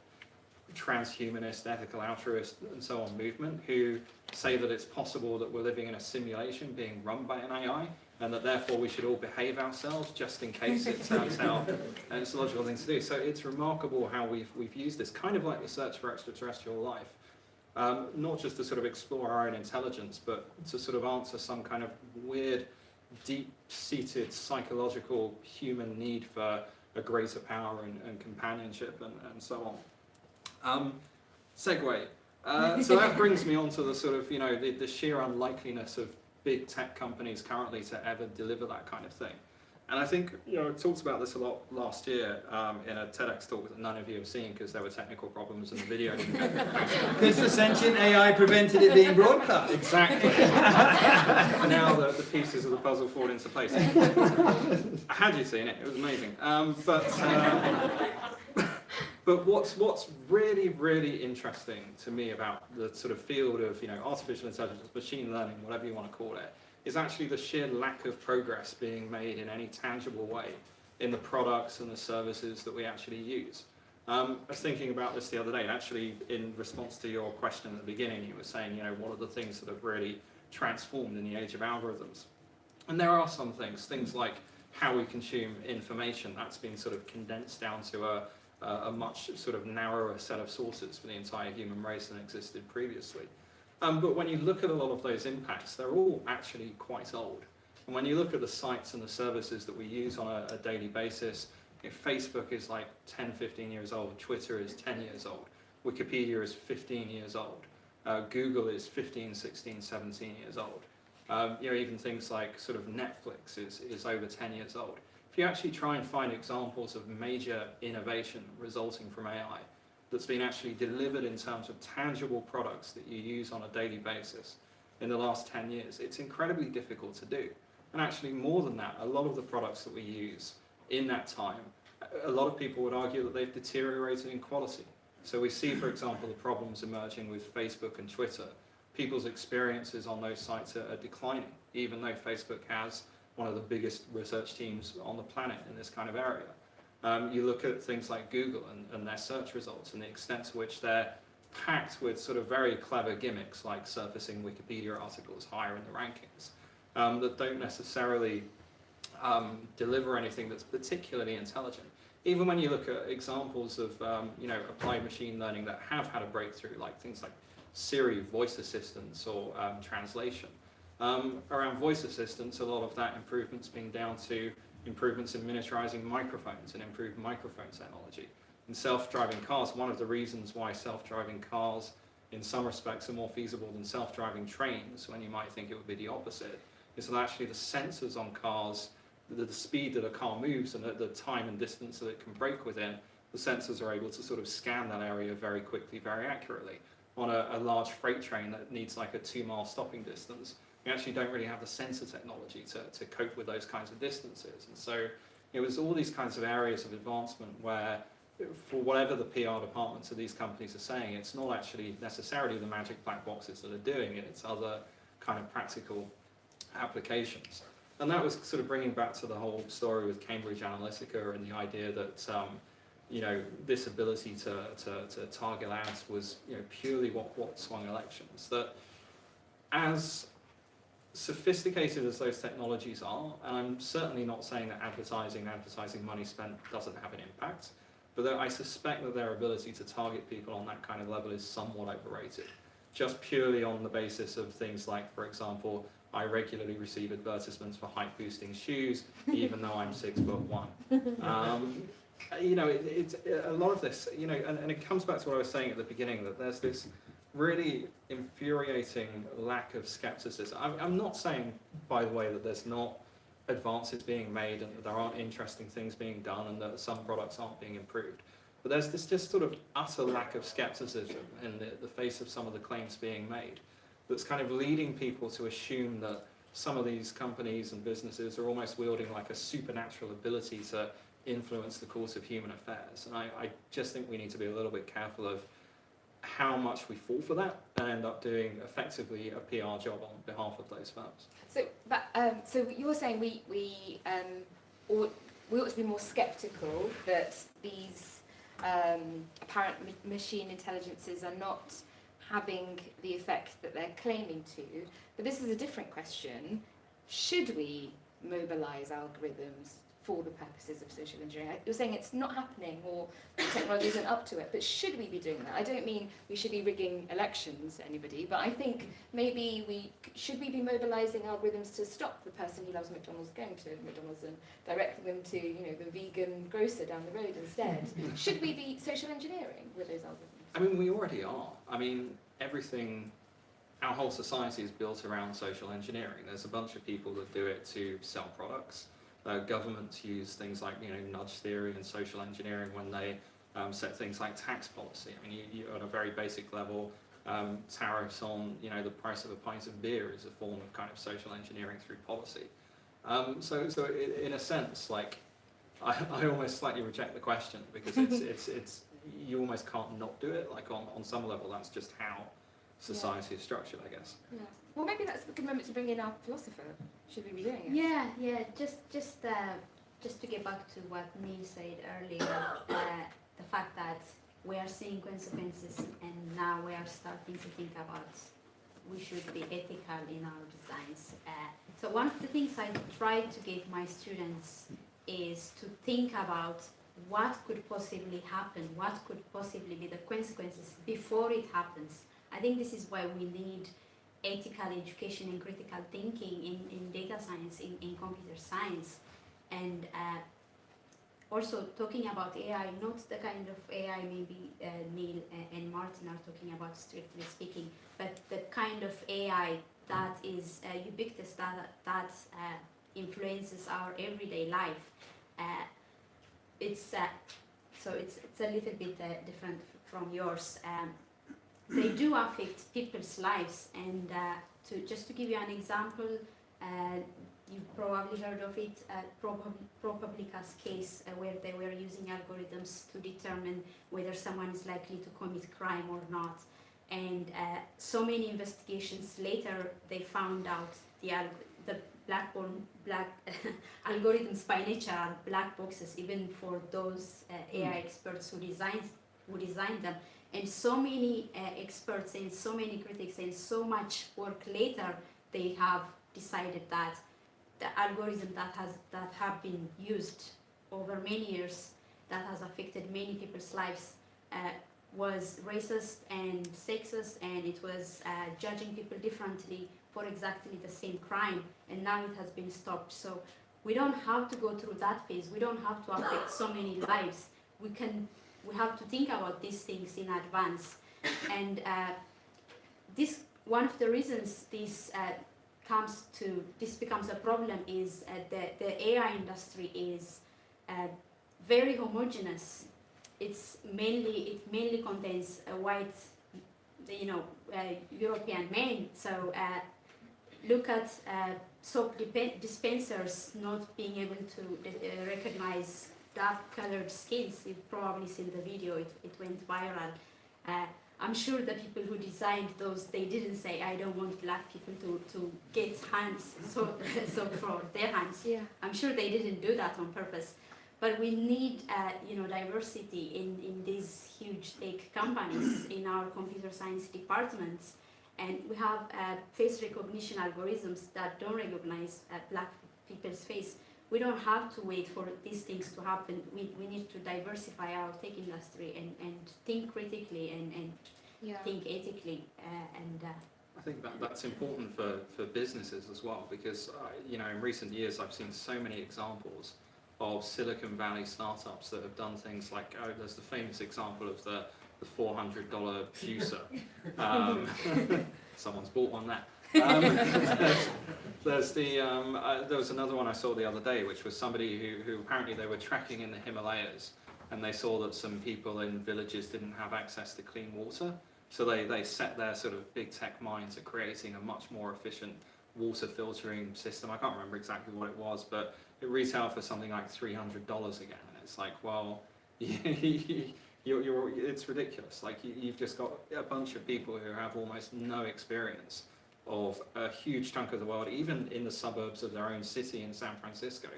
transhumanist, ethical altruist and so on movement who say that it's possible that we're living in a simulation being run by an AI, and that therefore we should all behave ourselves just in case it turns out and it's a logical thing to do. So it's remarkable how we've used this, kind of like the search for extraterrestrial life. Not just to sort of explore our own intelligence, but to sort of answer some kind of weird, deep-seated psychological human need for a greater power and companionship and so on. Segue. So that brings me on to the sort of, the sheer unlikeliness of big tech companies currently to ever deliver that kind of thing. And I think, I talked about this a lot last year in a TEDx talk that none of you have seen because there were technical problems and the video didn't get Because the sentient AI prevented it being broadcast. Exactly. Now the pieces of the puzzle fall into place. Had you seen it? It was amazing. But what's really, really interesting to me about the sort of field of artificial intelligence, machine learning, whatever you want to call it, is actually the sheer lack of progress being made in any tangible way in the products and the services that we actually use. I was thinking about this the other day, actually in response to your question at the beginning. You were saying, what are the things that have really transformed in the age of algorithms? And there are some things like how we consume information. That's been sort of condensed down to a much sort of narrower set of sources for the entire human race than existed previously. But when you look at a lot of those impacts, they're all actually quite old. And when you look at the sites and the services that we use on a daily basis, Facebook is like 10, 15 years old, Twitter is 10 years old, Wikipedia is 15 years old, Google is 15, 16, 17 years old. Even things like sort of Netflix is over 10 years old. If you actually try and find examples of major innovation resulting from AI that's been actually delivered in terms of tangible products that you use on a daily basis in the last 10 years, it's incredibly difficult to do. And actually more than that, a lot of the products that we use in that time, a lot of people would argue that they've deteriorated in quality. So we see, for example, the problems emerging with Facebook and Twitter. People's experiences on those sites are declining, even though Facebook has one of the biggest research teams on the planet in this kind of area. You look at things like Google and their search results and the extent to which they're packed with sort of very clever gimmicks like surfacing Wikipedia articles higher in the rankings that don't necessarily deliver anything that's particularly intelligent. Even when you look at examples of applied machine learning that have had a breakthrough, like things like Siri voice assistants or translation. Around voice assistants, a lot of that improvement's been down to improvements in miniaturizing microphones and improved microphone technology. In self-driving cars, one of the reasons why self-driving cars in some respects are more feasible than self-driving trains, when you might think it would be the opposite, is that actually the sensors on cars, the speed that a car moves and the time and distance that it can brake within, the sensors are able to sort of scan that area very quickly, very accurately. On a large freight train that needs like a 2-mile stopping distance, we actually don't really have the sensor technology to cope with those kinds of distances. And so it was all these kinds of areas of advancement where, for whatever the PR departments of these companies are saying, it's not actually necessarily the magic black boxes that are doing it, it's other kind of practical applications. And that was sort of bringing back to the whole story with Cambridge Analytica and the idea that this ability to target ads was purely what swung elections. That as sophisticated as those technologies are, and I'm certainly not saying that advertising money spent doesn't have an impact, but that I suspect that their ability to target people on that kind of level is somewhat overrated, just purely on the basis of things like, for example, I regularly receive advertisements for height boosting shoes, even though I'm 6'1". It's a lot of this, and it comes back to what I was saying at the beginning, that there's this really infuriating lack of skepticism. I'm not saying, by the way, that there's not advances being made and that there aren't interesting things being done and that some products aren't being improved. But there's this just sort of utter lack of skepticism in the face of some of the claims being made that's kind of leading people to assume that some of these companies and businesses are almost wielding like a supernatural ability to influence the course of human affairs. And I just think we need to be a little bit careful of how much we fall for that and end up doing effectively a PR job on behalf of those firms. So you were saying we ought to be more sceptical that these apparent machine intelligences are not having the effect that they're claiming to. But this is a different question. Should we mobilize algorithms for the purposes of social engineering. You're saying it's not happening or the technology isn't up to it, but should we be doing that? I don't mean we should be rigging elections, anybody, but I think maybe should we be mobilising algorithms to stop the person who loves McDonald's going to McDonald's and directing them to, you know, the vegan grocer down the road instead? Should we be social engineering with those algorithms? I mean, we already are. I mean, our whole society is built around social engineering. There's a bunch of people that do it to sell products. Governments use things like, you know, nudge theory and social engineering when they set things like tax policy. I mean, you on a very basic level, tariffs on, you know, the price of a pint of beer is a form of kind of social engineering through policy. So in a sense, like, I almost slightly reject the question, because it's you almost can't not do it. Like on some level, that's just how society is structured, I guess. Yeah. Well, maybe that's a good moment to bring in our philosopher. Should we be doing it? Yeah. Just to get back to what Neil said earlier, the fact that we are seeing consequences, and now we are starting to think about we should be ethical in our designs. So one of the things I try to get my students is to think about what could possibly happen, what could possibly be the consequences before it happens. I think this is why we need ethical education and critical thinking in data science, in computer science. And also talking about AI, not the kind of AI maybe Neil and Martin are talking about, strictly speaking, but the kind of AI that is ubiquitous, that influences our everyday life. It's a little bit different from yours. They do affect people's lives, and to give you an example, you've probably heard of it, ProPublica's case, where they were using algorithms to determine whether someone is likely to commit crime or not. And so many investigations later, they found out the black algorithms by nature are black boxes, even for those AI experts who designed them. And so many experts and so many critics and so much work later, they have decided that the algorithm that have been used over many years, that has affected many people's lives, was racist and sexist, and it was judging people differently for exactly the same crime, and now it has been stopped. So we don't have to go through that phase. We don't have to affect so many lives. We have to think about these things in advance. And this, one of the reasons this becomes a problem is the AI industry is very homogeneous. It mainly contains white, European men. So look at soap dispensers not being able to recognize dark-colored skins. You've probably seen the video. It went viral. I'm sure the people who designed those, they didn't say, I don't want black people to get hands so for their hands. Yeah. I'm sure they didn't do that on purpose. But we need diversity in these huge tech companies, in our computer science departments. And we have face recognition algorithms that don't recognize black people's face. We don't have to wait for these things to happen. We need to diversify our tech industry and think critically and think ethically. I think that's important for businesses as well, because in recent years I've seen so many examples of Silicon Valley startups that have done things like, there's the famous example of the $400 juicer. Someone's bought one there. There was another one I saw the other day, which was somebody who apparently they were tracking in the Himalayas, and they saw that some people in villages didn't have access to clean water. So they set their sort of big tech mind to creating a much more efficient water filtering system. I can't remember exactly what it was, but it retailed for something like $300 again. And it's like, well, it's ridiculous. Like you've just got a bunch of people who have almost no experience of a huge chunk of the world, even in the suburbs of their own city in San Francisco,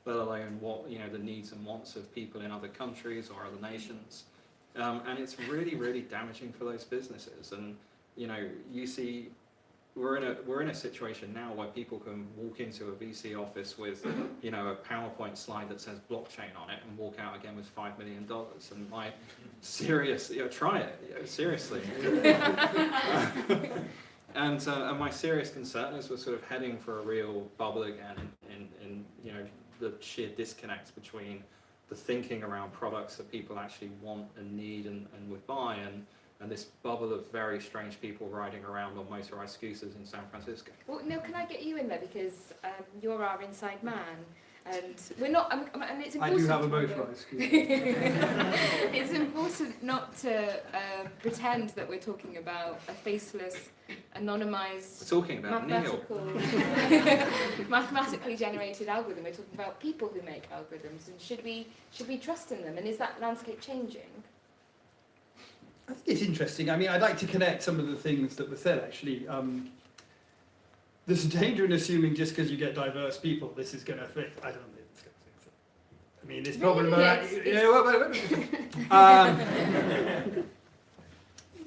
let alone what the needs and wants of people in other countries or other nations. And it's really, really damaging for those businesses. And you see we're in a situation now where people can walk into a VC office with, you know, a PowerPoint slide that says blockchain on it and walk out again with $5 million. And my serious, you know, try it, you know, seriously. And my serious concern is we're sort of heading for a real bubble again in you know, the sheer disconnect between the thinking around products that people actually want and need and would buy, and this bubble of very strange people riding around on motorized scooters in San Francisco. Well, Neil, can I get you in there, because you're our inside man, and we're not. And it's I important. do have a motorised scooter. It's important not to pretend that we're talking about a faceless, anonymised, We're talking about Neil. mathematically generated algorithm. We're talking about people who make algorithms, and should we trust in them? And is that landscape changing? I think it's interesting. I mean, I'd like to connect some of the things that were said, actually. There's a danger in assuming just because you get diverse people, this is going to fix. I don't think it's going to fix it. I mean, this problem about...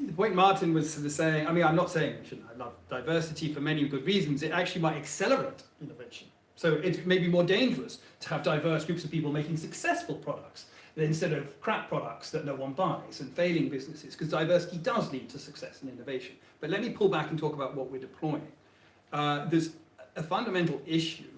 the point Martin was sort of saying, I mean, I'm not saying we shouldn't. I love diversity for many good reasons. It actually might accelerate innovation. So it's maybe more dangerous to have diverse groups of people making successful products instead of crap products that no one buys and failing businesses, because diversity does lead to success and innovation. But let me pull back and talk about what we're deploying. There's a fundamental issue,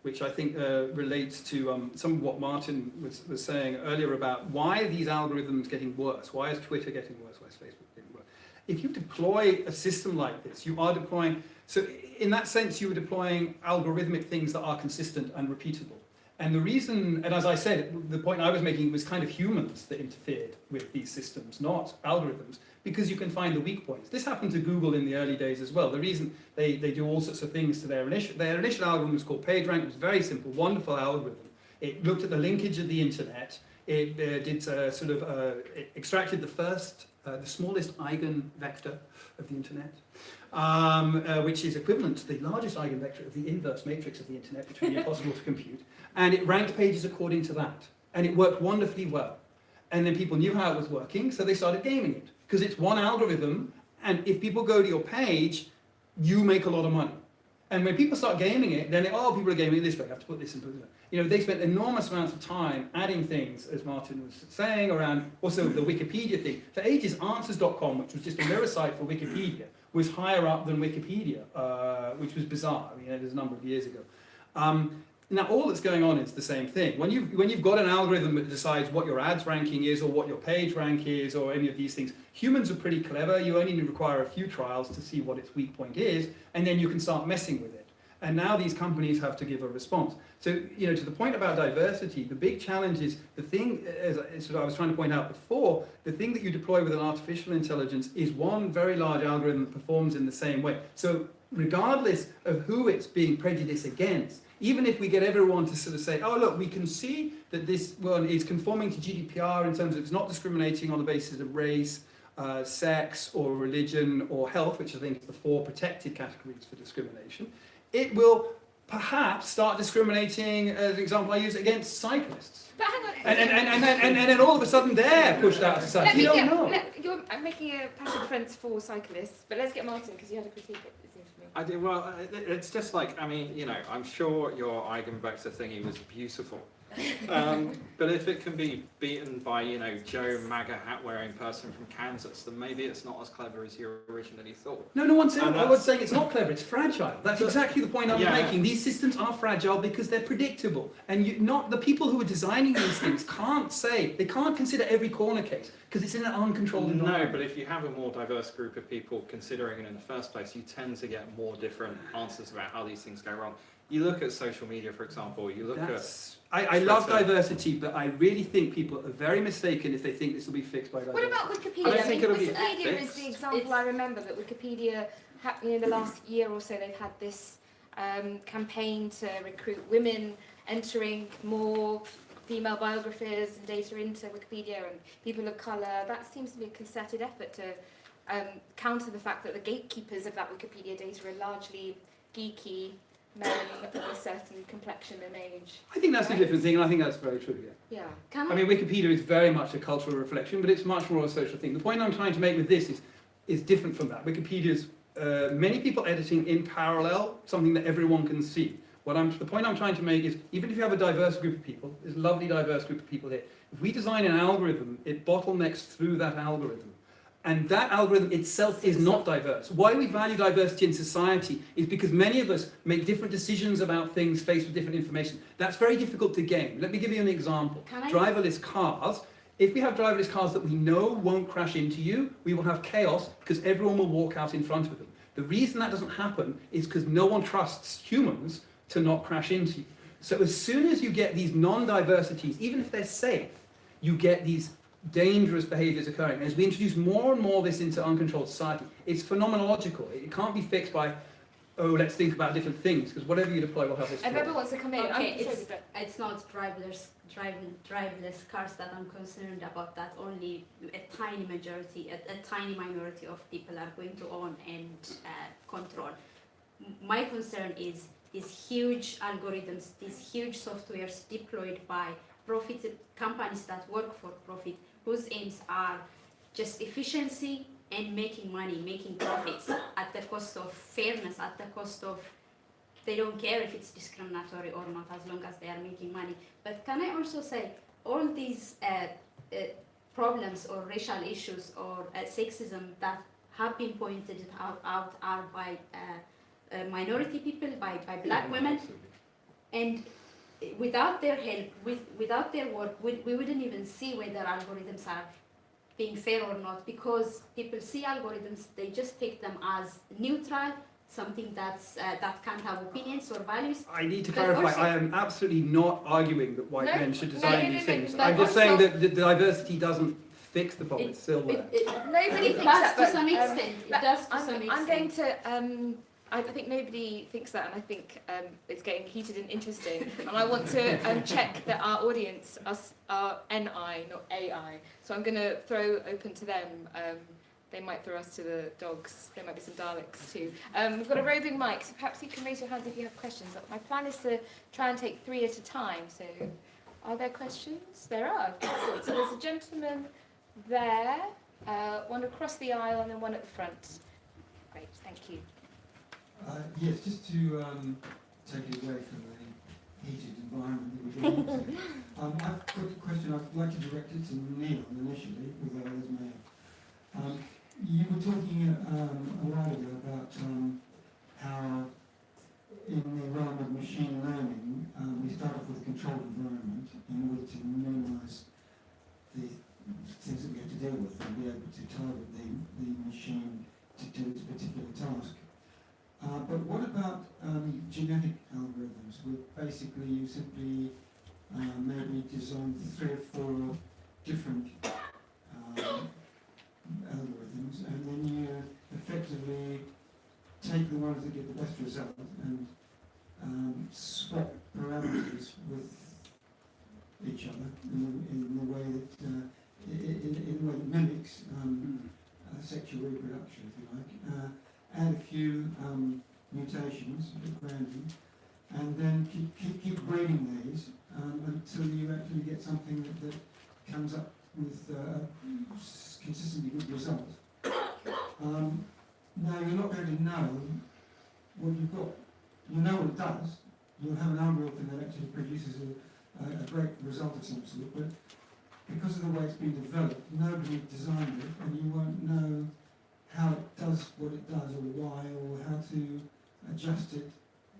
which I think relates to some of what Martin was saying earlier about why are these algorithms getting worse? Why is Twitter getting worse? Why is Facebook getting worse? If you deploy a system like this, you are deploying, so in that sense, you are deploying algorithmic things that are consistent and repeatable. And the reason, and as I said, the point I was making was kind of humans that interfered with these systems, not algorithms, because you can find the weak points. This happened to Google in the early days as well. The reason they do all sorts of things to their initial algorithm was called PageRank. It was very simple, wonderful algorithm. It looked at the linkage of the internet. It it extracted the smallest eigenvector of the internet, which is equivalent to the largest eigenvector of the inverse matrix of the internet, which would be impossible to compute. And it ranked pages according to that. And it worked wonderfully well. And then people knew how it was working, so they started gaming it. Because it's one algorithm, and if people go to your page, you make a lot of money. And when people start gaming it, then people are gaming it this way, I have to put this in. You know, they spent enormous amounts of time adding things, as Martin was saying, around also the Wikipedia thing. For ages, answers.com, which was just a mirror site for Wikipedia, was higher up than Wikipedia, which was bizarre. I mean, it was a number of years ago. Now, all that's going on is the same thing. When you've got an algorithm that decides what your ads ranking is or what your page rank is or any of these things, humans are pretty clever. You only require a few trials to see what its weak point is, and then you can start messing with it. And now these companies have to give a response. So, you know, to the point about diversity, the big challenge is the thing, as I was trying to point out before, the thing that you deploy with an artificial intelligence is one very large algorithm that performs in the same way. So regardless of who it's being prejudiced against, even if we get everyone to sort of say, oh, look, we can see that this one is conforming to GDPR in terms of it's not discriminating on the basis of race, sex, or religion, or health, which I think is the 4 protected categories for discrimination, it will perhaps start discriminating, as an example I use, against cyclists. But hang on. And then all of a sudden they're pushed out of society. You don't know. You're making a passive defence for cyclists, but let's get Martin, because you had a critique, it seems to me. I do, well, it's just like, I mean, you know, I'm sure your eigenvector thingy was beautiful. But if it can be beaten by, you know, Joe MAGA hat-wearing person from Kansas, then maybe it's not as clever as you originally thought. No one's saying, I was saying it's not clever, it's fragile. That's exactly the point I was making. These systems are fragile because they're predictable. And the people who are designing these things they can't consider every corner case, because it's in an uncontrolled environment. No, but if you have a more diverse group of people considering it in the first place, you tend to get more different answers about how these things go wrong. You look at social media, for example, you look at... I love diversity, but I really think people are very mistaken if they think this will be fixed by diversity. What about Wikipedia? I don't think it'll be Wikipedia is the example I remember, that Wikipedia, in the last year or so, they've had this campaign to recruit women entering more female biographies and data into Wikipedia, and people of colour. That seems to be a concerted effort to counter the fact that the gatekeepers of that Wikipedia data are largely geeky men of a certain complexion and age. I think that's a different thing, and I think that's very true, Yeah. I mean, Wikipedia is very much a cultural reflection, but it's much more a social thing. The point I'm trying to make with this is different from that. Wikipedia's many people editing in parallel, something that everyone can see. The point I'm trying to make is, even if you have a diverse group of people, this lovely diverse group of people here, if we design an algorithm, it bottlenecks through that algorithm. And that algorithm itself is not diverse. Why we value diversity in society is because many of us make different decisions about things faced with different information. That's very difficult to gain. Let me give you an example. Driverless cars. If we have driverless cars that we know won't crash into you, we will have chaos because everyone will walk out in front of them. The reason that doesn't happen is because no one trusts humans to not crash into you. So as soon as you get these non-diversities, even if they're safe, you get these dangerous behaviours occurring. As we introduce more and more of this into uncontrolled society, it's phenomenological. It can't be fixed by, oh, let's think about different things, because whatever you deploy will have this. If everyone wants to come in, Okay, it's not driverless cars that I'm concerned about. That only a tiny majority, a tiny minority of people are going to own and control. My concern is these huge algorithms, these huge softwares deployed by profit companies that work for profit, whose aims are just efficiency and making money, making profits at the cost of fairness, at the cost of, they don't care if it's discriminatory or not, as long as they are making money. But can I also say, all these problems or racial issues or sexism that have been pointed out are by minority people, by black women, and without their help, without their work, we wouldn't even see whether algorithms are being fair or not, because people see algorithms, they just take them as neutral, something that can't have opinions or values. I need to But clarify, also- I am absolutely not arguing that white No, men should no, design no, these no, things. but I'm just also- saying that the diversity doesn't fix the problem, it's still there. Nobody It thinks does that, to but, some extent. It but does to some extent. I'm going to. I think nobody thinks that, and I think it's getting heated and interesting. And I want to check that our audience are NI, not AI. So I'm going to throw open to them. They might throw us to the dogs. There might be some Daleks too. We've got a roving mic, so perhaps you can raise your hands if you have questions. My plan is to try and take 3 at a time. So, are there questions? There are. Excellent. So there's a gentleman there, one across the aisle, and then one at the front. Great, thank you. Yes, just to take it away from the heated environment that we're getting into. I've got a question I'd like to direct it to Neil initially, although others may have. You were talking a while ago about how in the realm of machine learning, we start off with a controlled environment in order to minimize the things that we have to deal with and be able to target the machine to do its particular task. But what about genetic algorithms, where basically you simply maybe design 3 or 4 different algorithms, and then you effectively take the ones that get the best result and swap parameters with each other in the way that mimics sexual reproduction, if you like. Add a few mutations at random, and then keep breeding these until you actually get something that comes up with consistently good results. Now you're not going to know what you've got. You know what it does. You'll have an algorithm that actually produces a great result of some sort, but because of the way it's been developed, nobody designed it, and you won't know how it does what it does, or why, or how to adjust it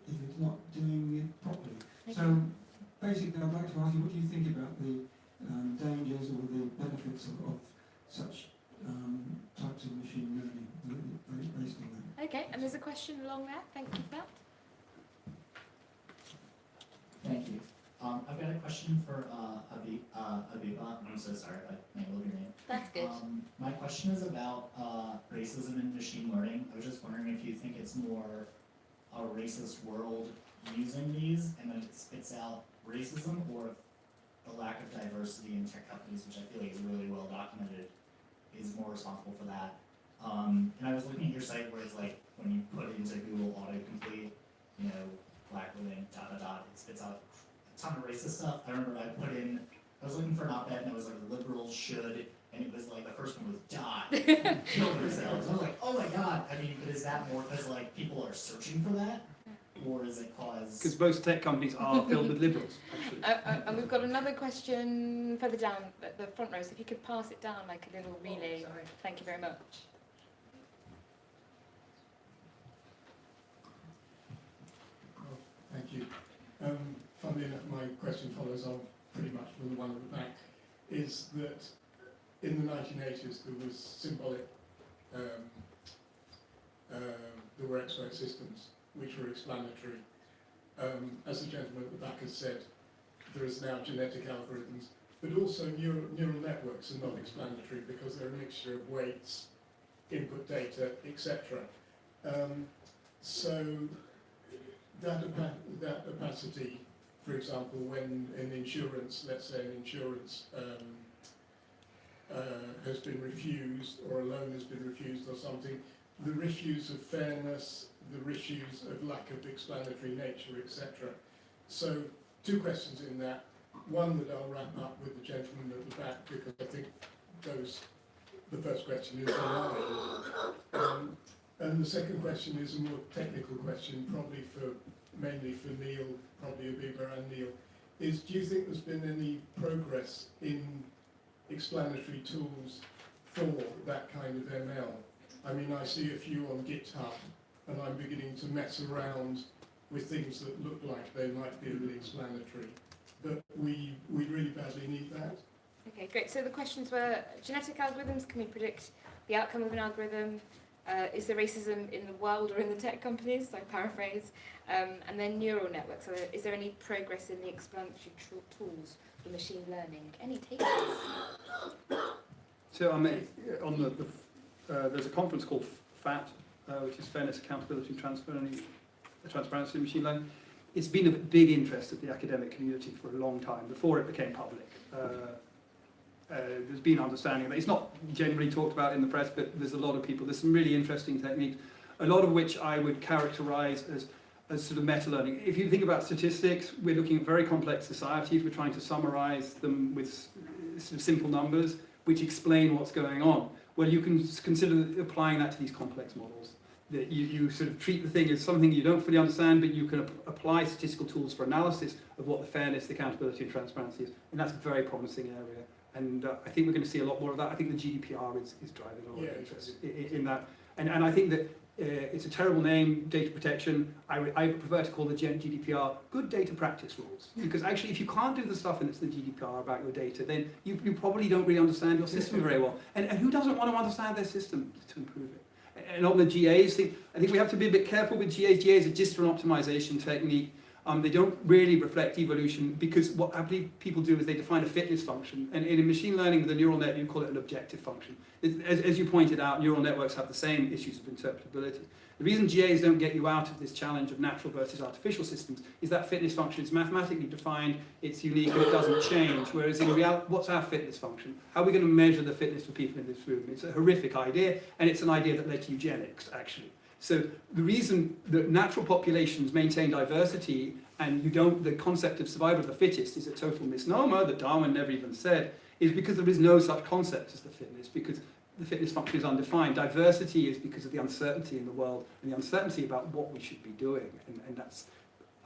if it's not doing it properly. So basically, I'd like to ask you, what do you think about the dangers or the benefits of such types of machine learning based on that? Okay, and there's a question along there. Thank you for that. Thank you. I've got a question for Abiba. I'm so sorry if I mangled your name. That's good. My question is about racism in machine learning. I was just wondering if you think it's more a racist world using these and then it spits out racism, or if the lack of diversity in tech companies, which I feel like is really well documented, is more responsible for that. And I was looking at your site where it's like when you put into Google autocomplete, you know, black women, it spits out a ton of racist stuff. I remember I was looking for an op-ed and it was like liberals should, and it was like the first one was die, kill themselves. I was like, oh my god. I mean, but is that more because like people are searching for that, or is it cause? Because most tech companies are filled with liberals, actually. And we've got another question further down at the front row, so if you could pass it down like a little relay. sorry. Thank you very much. Thank you. Funnily enough, my question follows on pretty much from the one at the back, is that in the 1980s there was symbolic, there were expert systems which were explanatory. As the gentleman at the back has said, there is now genetic algorithms, but also neural networks are not explanatory because they're a mixture of weights, input data, etc. So that opacity, for example, when in insurance, let's say an insurance has been refused or a loan has been refused or something, the issues of fairness, the issues of lack of explanatory nature, etc. So two questions in that. One that I'll wrap up with the gentleman at the back because I think the first question is aligned. And the second question is a more technical question, probably mainly for Neil, probably Abiba and Neil, is do you think there's been any progress in explanatory tools for that kind of ML? I mean, I see a few on GitHub, and I'm beginning to mess around with things that look like they might be a bit explanatory, but we really badly need that. Okay, great. So the questions were genetic algorithms, can we predict the outcome of an algorithm? Is there racism in the world or in the tech companies? So I paraphrase. And then neural networks. So is there any progress in the explanatory tools for machine learning? Any takers? So there's a conference called FAT, which is Fairness, Accountability, Transparency in Machine Learning. It's been of big interest of the academic community for a long time, before it became public. There's been understanding that it's not generally talked about in the press, but there's a lot of people. There's some really interesting techniques, a lot of which I would characterize as sort of meta-learning. If you think about statistics, we're looking at very complex societies. We're trying to summarize them with sort of simple numbers which explain what's going on. Well, you can consider applying that to these complex models. That you sort of treat the thing as something you don't fully understand, but you can apply statistical tools for analysis of what the fairness, the accountability and transparency is. And that's a very promising area. And I think we're going to see a lot more of that. I think the GDPR is driving a lot of interest in that. And I think that it's a terrible name, data protection. I prefer to call the GDPR good data practice rules. Because actually, if you can't do the stuff in the GDPR about your data, then you probably don't really understand your system very well. And who doesn't want to understand their system to improve it? And on the GAs thing, I think we have to be a bit careful with GAs. GAs are just an optimization technique. They don't really reflect evolution because what I believe people do is they define a fitness function. And in machine learning with a neural net, you call it an objective function. As you pointed out, neural networks have the same issues of interpretability. The reason GAs don't get you out of this challenge of natural versus artificial systems is that fitness function is mathematically defined, it's unique, and it doesn't change. Whereas in reality, what's our fitness function? How are we going to measure the fitness for people in this room? It's a horrific idea, and it's an idea that led to eugenics, actually. So the reason that natural populations maintain diversity and the concept of survival of the fittest is a total misnomer that Darwin never even said, is because there is no such concept as the fitness, because the fitness function is undefined. Diversity is because of the uncertainty in the world and the uncertainty about what we should be doing, and that's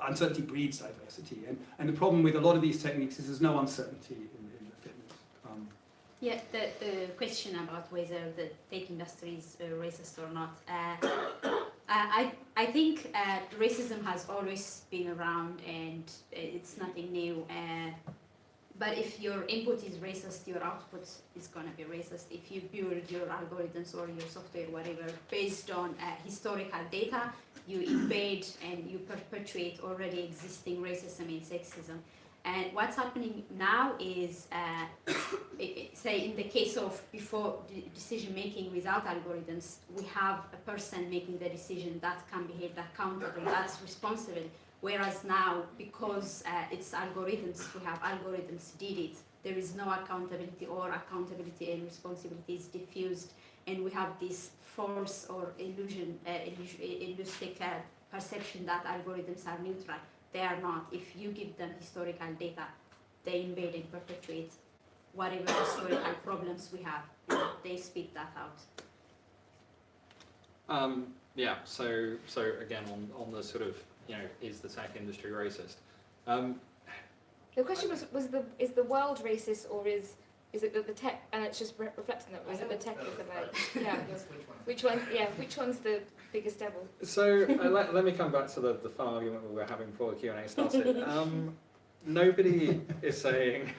uncertainty breeds diversity. And the problem with a lot of these techniques is there's no uncertainty in the fitness. Yeah, the question about whether the tech industry is racist or not. I think racism has always been around and it's nothing new. But if your input is racist, your output is going to be racist. If you build your algorithms or your software, whatever, based on historical data, you embed and you perpetuate already existing racism and sexism. And what's happening now is, say in the case of before decision making without algorithms, we have a person making the decision that can be held accountable, that's responsible. Whereas now, because it's algorithms, we have algorithms did it, there is no accountability, or accountability and responsibility is diffused, and we have this false or illusion, illusive perception that algorithms are neutral. They are not. If you give them historical data, they embed and perpetuate whatever historical problems we have. They spit that out. Yeah. So again, on the sort of, is the tech industry racist? The question is the world racist, or is it that the tech, and it's just reflecting that, or is it the tech is about, yeah, which one, yeah, which one's the biggest devil? So let me come back to the fun argument we were having before the Q&A started. Nobody is saying,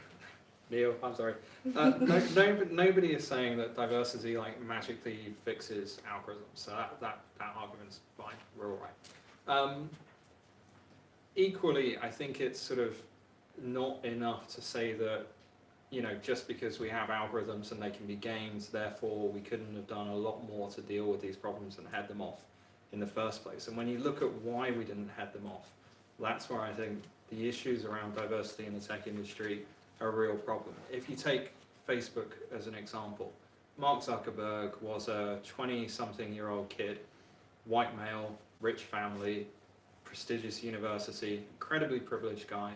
Neil, I'm sorry. Nobody is saying that diversity magically fixes algorithms. So that argument's fine. We're all right. Equally, I think it's sort of not enough to say that, just because we have algorithms and they can be gamed, therefore we couldn't have done a lot more to deal with these problems and head them off in the first place. And when you look at why we didn't head them off, that's where I think the issues around diversity in the tech industry are a real problem. If you take Facebook as an example, Mark Zuckerberg was a 20-something-year-old kid, white male, rich family, prestigious university, incredibly privileged guy,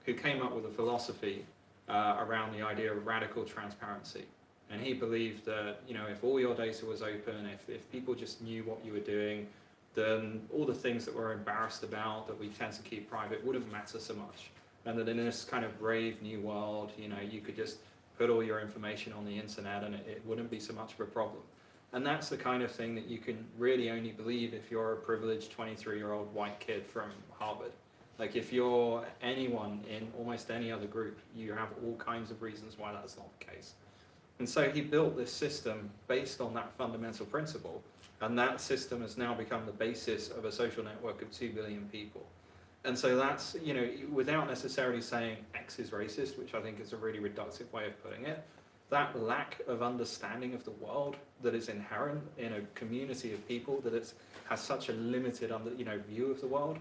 who came up with a philosophy around the idea of radical transparency. And he believed that, if all your data was open, if people just knew what you were doing, then all the things that we're embarrassed about, that we tend to keep private, wouldn't matter so much. And that in this kind of brave new world, you could just put all your information on the internet and it wouldn't be so much of a problem. And that's the kind of thing that you can really only believe if you're a privileged 23-year-old white kid from Harvard. Like, if you're anyone in almost any other group, you have all kinds of reasons why that's not the case. And so he built this system based on that fundamental principle, and that system has now become the basis of a social network of 2 billion people. And so that's, without necessarily saying X is racist, which I think is a really reductive way of putting it, that lack of understanding of the world that is inherent in a community of people that has such a limited view of the world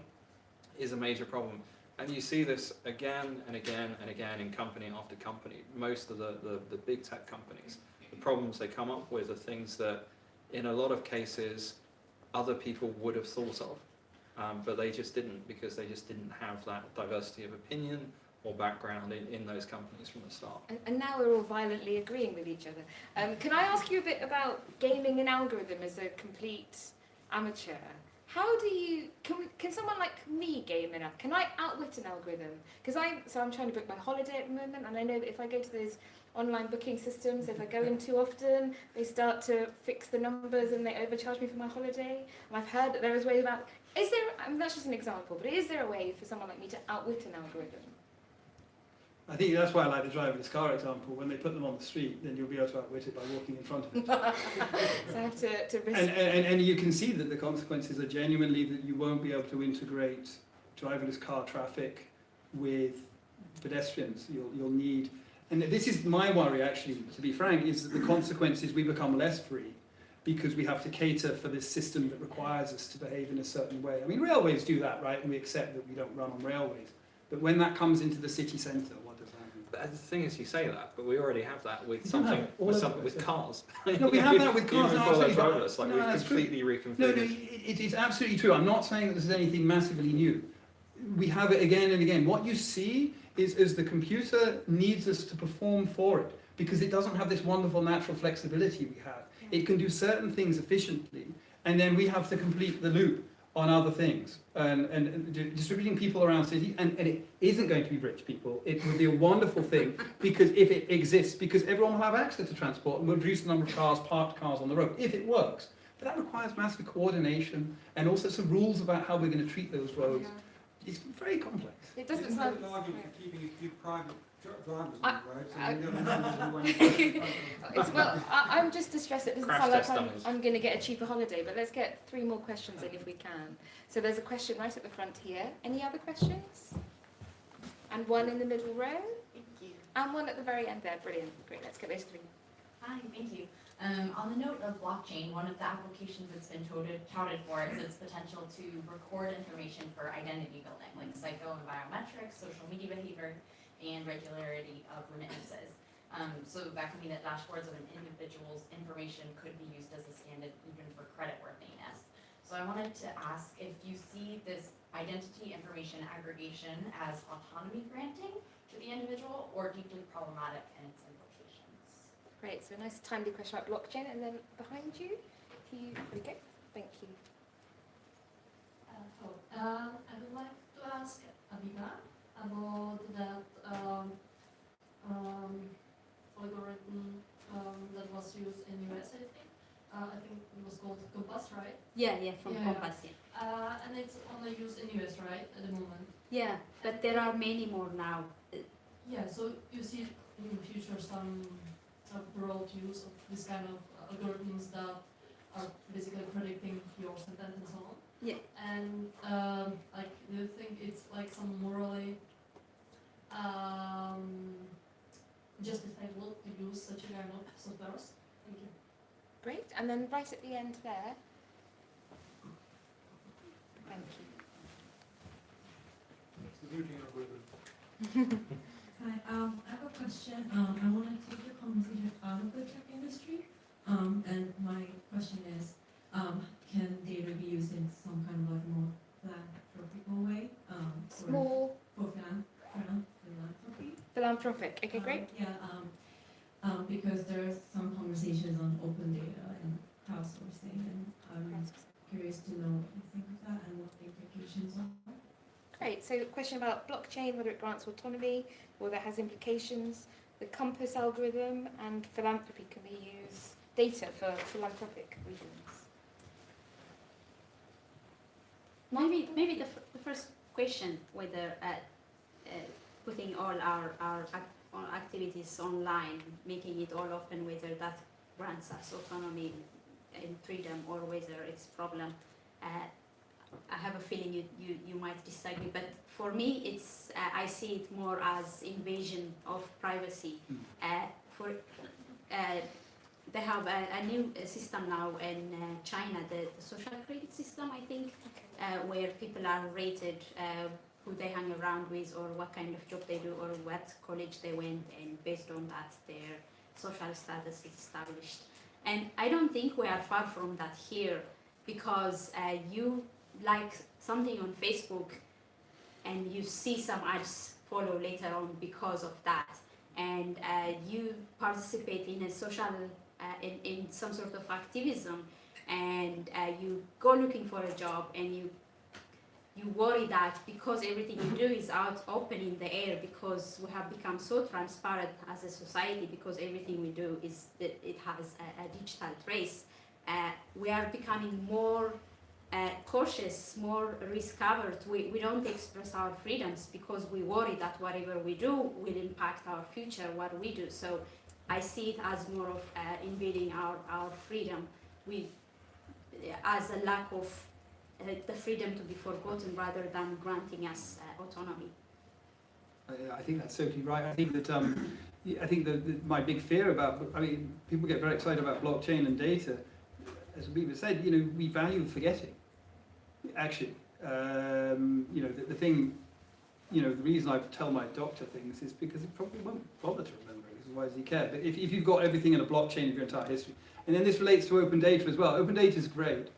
is a major problem. And you see this again and again and again in company after company. Most of the big tech companies, the problems they come up with are things that in a lot of cases other people would have thought of, but they just didn't, because they just didn't have that diversity of opinion or background in those companies from the start. And now we're all violently agreeing with each other. Can I ask you a bit about gaming an algorithm as a complete amateur? How do you, can someone like me game an algorithm? Can I outwit an algorithm? So I'm trying to book my holiday at the moment, and I know that if I go to those online booking systems, if I go in too often, they start to fix the numbers and they overcharge me for my holiday. And I've heard that there is ways about, that's just an example, but is there a way for someone like me to outwit an algorithm? I think that's why I like the driverless car example. When they put them on the street, then you'll be able to outwit it by walking in front of it. So I have to risk. And you can see that the consequences are genuinely that you won't be able to integrate driverless car traffic with pedestrians. You'll need, and this is my worry actually, to be frank, is that the consequences, we become less free because we have to cater for this system that requires us to behave in a certain way. I mean, railways do that, right? And we accept that we don't run on railways. But when that comes into the city centre, what does that mean? But the thing is, you say that, but we already have that with something with cars. No, we have that with cars. Even before they're driverless, we've completely reconfigured. No, it is absolutely true. I'm not saying that this is anything massively new. We have it again and again. What you see is the computer needs us to perform for it because it doesn't have this wonderful natural flexibility we have. It can do certain things efficiently, and then we have to complete the loop on other things, and distributing people around city, and it isn't going to be rich people. It would be a wonderful thing because if it exists, because everyone will have access to transport and will reduce the number of parked cars on the road if it works. But that requires massive coordination and all sorts of rules about how we're going to treat those roads. It's very complex. It doesn't Isn't sound. there an argument for keeping a few private drivers on the road, so you never know when I'm just distressed. It doesn't Crash sound like test dummies. I'm going to get a cheaper holiday, but let's get 3 more questions in if we can. So there's a question right at the front here. Any other questions? And one in the middle row. Thank you. And one at the very end there. Brilliant. Great. Let's get those 3. Hi, thank you. On the note of blockchain, one of the applications that's been touted for is its potential to record information for identity building, like psycho and biometrics, social media behavior, and regularity of remittances. So that can mean that dashboards of an individual's information could be used as a stand-in even for creditworthiness. So I wanted to ask if you see this identity information aggregation as autonomy granting to the individual or deeply problematic in its implications. Great. So a nice timely question about blockchain, and then behind you, there we go. Thank you. Yeah, from Yeah. Compass. Yeah. And it's only used in US, right, at the moment? Yeah, but there are many more now. Yeah, so you see in the future some broad use of this kind of algorithms that are basically predicting your sentence and so on. Yeah. And like, do you think it's like some morally justifiable to use such a kind of software? Thank you. Great. And then right at the end there. Thank you. It's the routing algorithm. Hi, I have a question. I want to take the conversation out of the tech industry. And my question is, can data be used in some kind of like more philanthropical way? Small For philanthropy? philanthropic. Okay, great. Because there's some conversations on open data and crowdsourcing, and I'm curious to know what you think of that and what the implications are. Great. So, question about blockchain, whether it grants autonomy, whether it has implications. The Compass algorithm and philanthropy, can we use data for philanthropic reasons? Maybe the first question, whether putting all our activities online, making it all open, whether that grants us autonomy and freedom or whether it's a problem. I have a feeling you might disagree, but for me, it's I see it more as invasion of privacy. They have a new system now in China, the social credit system, I think, where people are rated who they hang around with or what kind of job they do or what college they went, and based on that their social status is established. And I don't think we are far from that here, because you like something on Facebook and you see some ads follow later on because of that, and you participate in a social in some sort of activism, and you go looking for a job, and you worry that because everything you do is out open in the air, because we have become so transparent as a society, because everything we do is it has a digital trace, we are becoming more cautious, more risk-averse. We don't express our freedoms because we worry that whatever we do will impact our future, what we do. So I see it as more of invading our freedom, as a lack of the freedom to be forgotten rather than granting us autonomy. I think that's totally right. I think that my big fear about, people get very excited about blockchain and data. As Abiba said, we value forgetting. Actually, the thing, the reason I tell my doctor things is because he probably won't bother to remember it, because why does he care? But if you've got everything in a blockchain of your entire history, and then this relates to open data as well. Open data is great,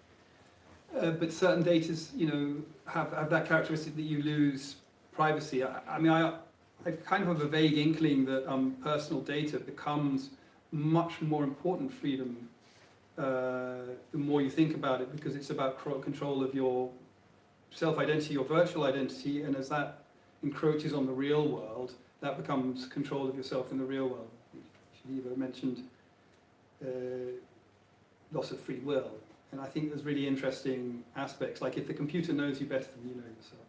but certain data, have that characteristic that you lose privacy. I kind of have a vague inkling that personal data becomes much more important freedom the more you think about it, because it's about control of your self-identity, your virtual identity, and as that encroaches on the real world, that becomes control of yourself in the real world. Shiva mentioned loss of free will, and I think there's really interesting aspects, like if the computer knows you better than you know yourself,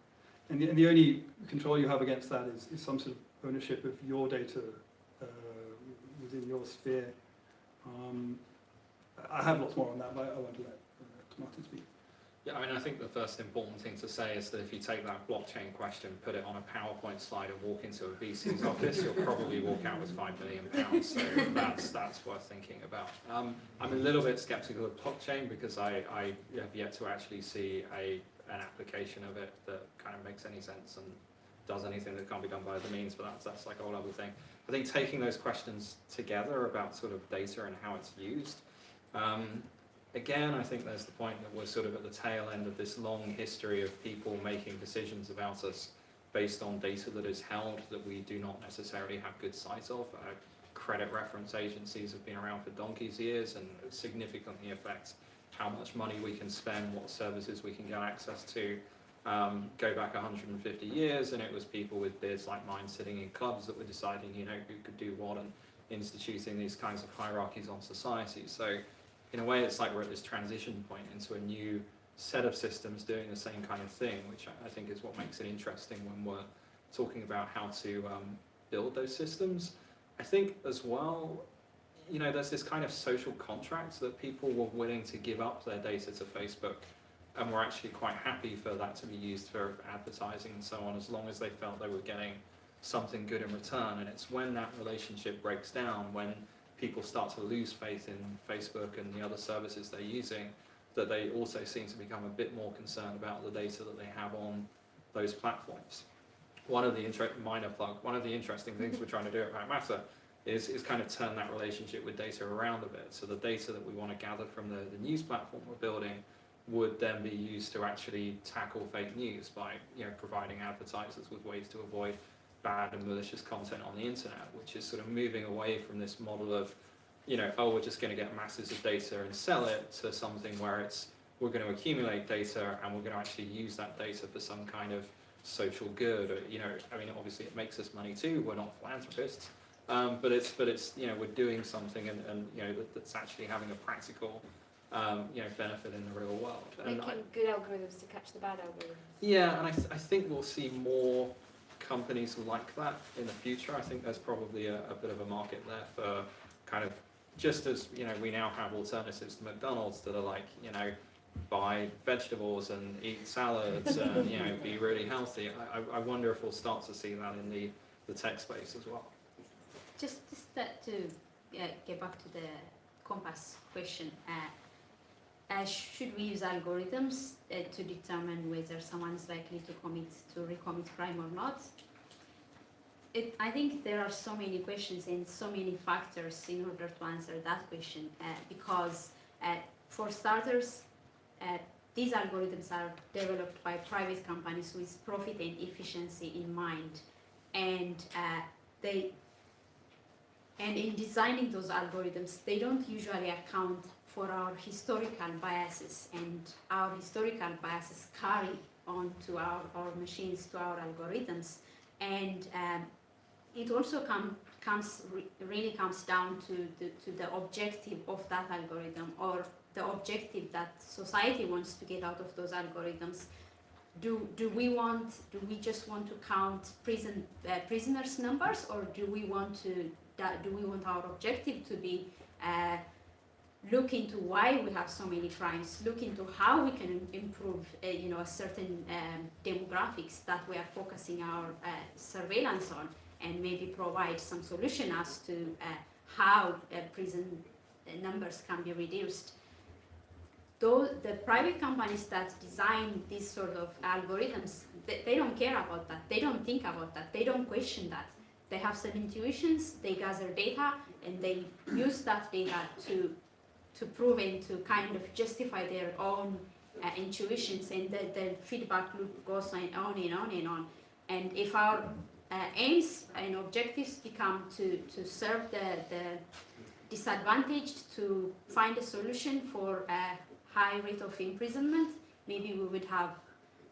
and the only control you have against that is some sort of ownership of your data within your sphere. I have lots more on that, but I won't let Martin speak. Yeah, I think the first important thing to say is that if you take that blockchain question, put it on a PowerPoint slide and walk into a VC's office, you'll probably walk out with £5 million. So that's worth thinking about. I'm a little bit skeptical of blockchain because I have yet to actually see an application of it that kind of makes any sense and does anything that can't be done by other means, but that's like a whole other thing. I think taking those questions together about sort of data and how it's used, again, I think there's the point that we're sort of at the tail end of this long history of people making decisions about us based on data that is held that we do not necessarily have good sight of. Credit reference agencies have been around for donkey's years and it significantly affects how much money we can spend, what services we can get access to. Go back 150 years and it was people with beards like mine sitting in clubs that were deciding, who could do what and instituting these kinds of hierarchies on society. So in a way, it's like we're at this transition point into a new set of systems doing the same kind of thing, which I think is what makes it interesting when we're talking about how to build those systems. I think as well, you know, there's this kind of social contract that people were willing to give up their data to Facebook, and were actually quite happy for that to be used for advertising and so on, as long as they felt they were getting something good in return. And it's when that relationship breaks down, when people start to lose faith in Facebook and the other services they're using, that they also seem to become a bit more concerned about the data that they have on those platforms. One of the interesting things we're trying to do at Matter is kind of turn that relationship with data around a bit. So the data that we want to gather from the news platform we're building would then be used to actually tackle fake news by, you know, providing advertisers with ways to avoid bad and malicious content on the internet, which is sort of moving away from this model of, you know, oh, we're just going to get masses of data and sell it, to something where we're going to accumulate data and we're going to actually use that data for some kind of social good. Or, you know, I mean, obviously it makes us money too. We're not philanthropists, but it's you know, we're doing something and you know, that's actually having a practical you know, benefit in the real world. And Making good algorithms to catch the bad algorithms. yeah, and I think we'll see more companies like that in the future. I think there's probably a bit of a market there for kind of, just as, you know, we now have alternatives to McDonald's that are like, you know, buy vegetables and eat salads and, you know, be really healthy. I wonder if we'll start to see that in the tech space as well. Just that to get back to the compass question. Should we use algorithms to determine whether someone is likely to recommit crime or not? I think there are so many questions and so many factors in order to answer that question, because for starters, these algorithms are developed by private companies with profit and efficiency in mind, and in designing those algorithms, they don't usually account for our historical biases, and our historical biases carry on to our machines, to our algorithms, and it also really comes down to the objective of that algorithm, or the objective that society wants to get out of those algorithms. Do we just want to count prisoners' numbers, or do we want our objective to be look into why we have so many crimes, look into how we can improve you know, a certain demographics that we are focusing our surveillance on, and maybe provide some solution as to how prison numbers can be reduced. Though the private companies that design these sort of algorithms, they don't care about that, they don't think about that, they don't question that. They have some intuitions, they gather data, and they use that data to prove and to kind of justify their own intuitions, and the feedback loop goes on and on and on and on. And if our aims and objectives become to serve the disadvantaged, to find a solution for a high rate of imprisonment, maybe we would have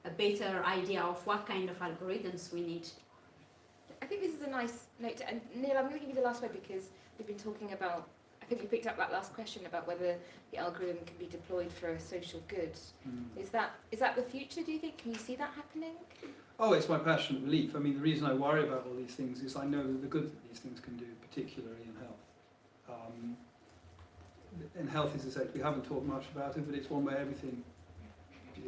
a better idea of what kind of algorithms we need. I think this is a nice note to end. Neil, I'm going to give you the last word, because we've been talking about, I think we picked up that last question about whether the algorithm can be deployed for a social good. Is that the future, do you think? Can you see that happening? Oh, it's my passionate belief. I mean, the reason I worry about all these things is I know the good that these things can do, particularly in health. In health, as I say, we haven't talked much about it, but it's one where everything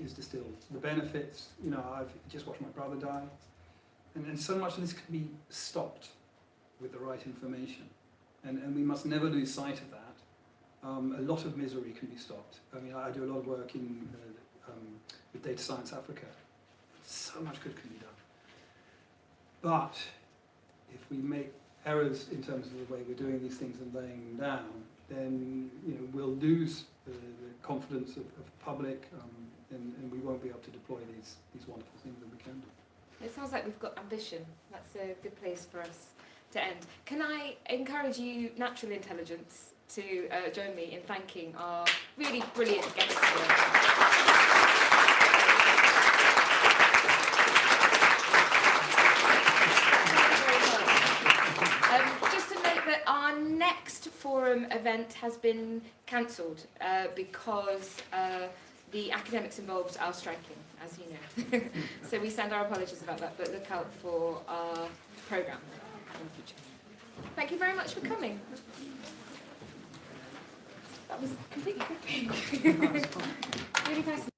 is distilled. The benefits, you know, I've just watched my brother die, and so much of this can be stopped with the right information. And we must never lose sight of that. A lot of misery can be stopped. I mean, I do a lot of work in with Data Science Africa. So much good can be done. But if we make errors in terms of the way we're doing these things and laying them down, then, you know, we'll lose the confidence of the public, and we won't be able to deploy these wonderful things that we can do. It sounds like we've got ambition. That's a good place for us to end. Can I encourage you, Natural Intelligence, to join me in thanking our really brilliant guests today. Just to note that our next forum event has been cancelled because the academics involved are striking, as you know. So we send our apologies about that, but look out for our programme in the future. Thank you very much for coming. That was completely gripping. Really fascinating.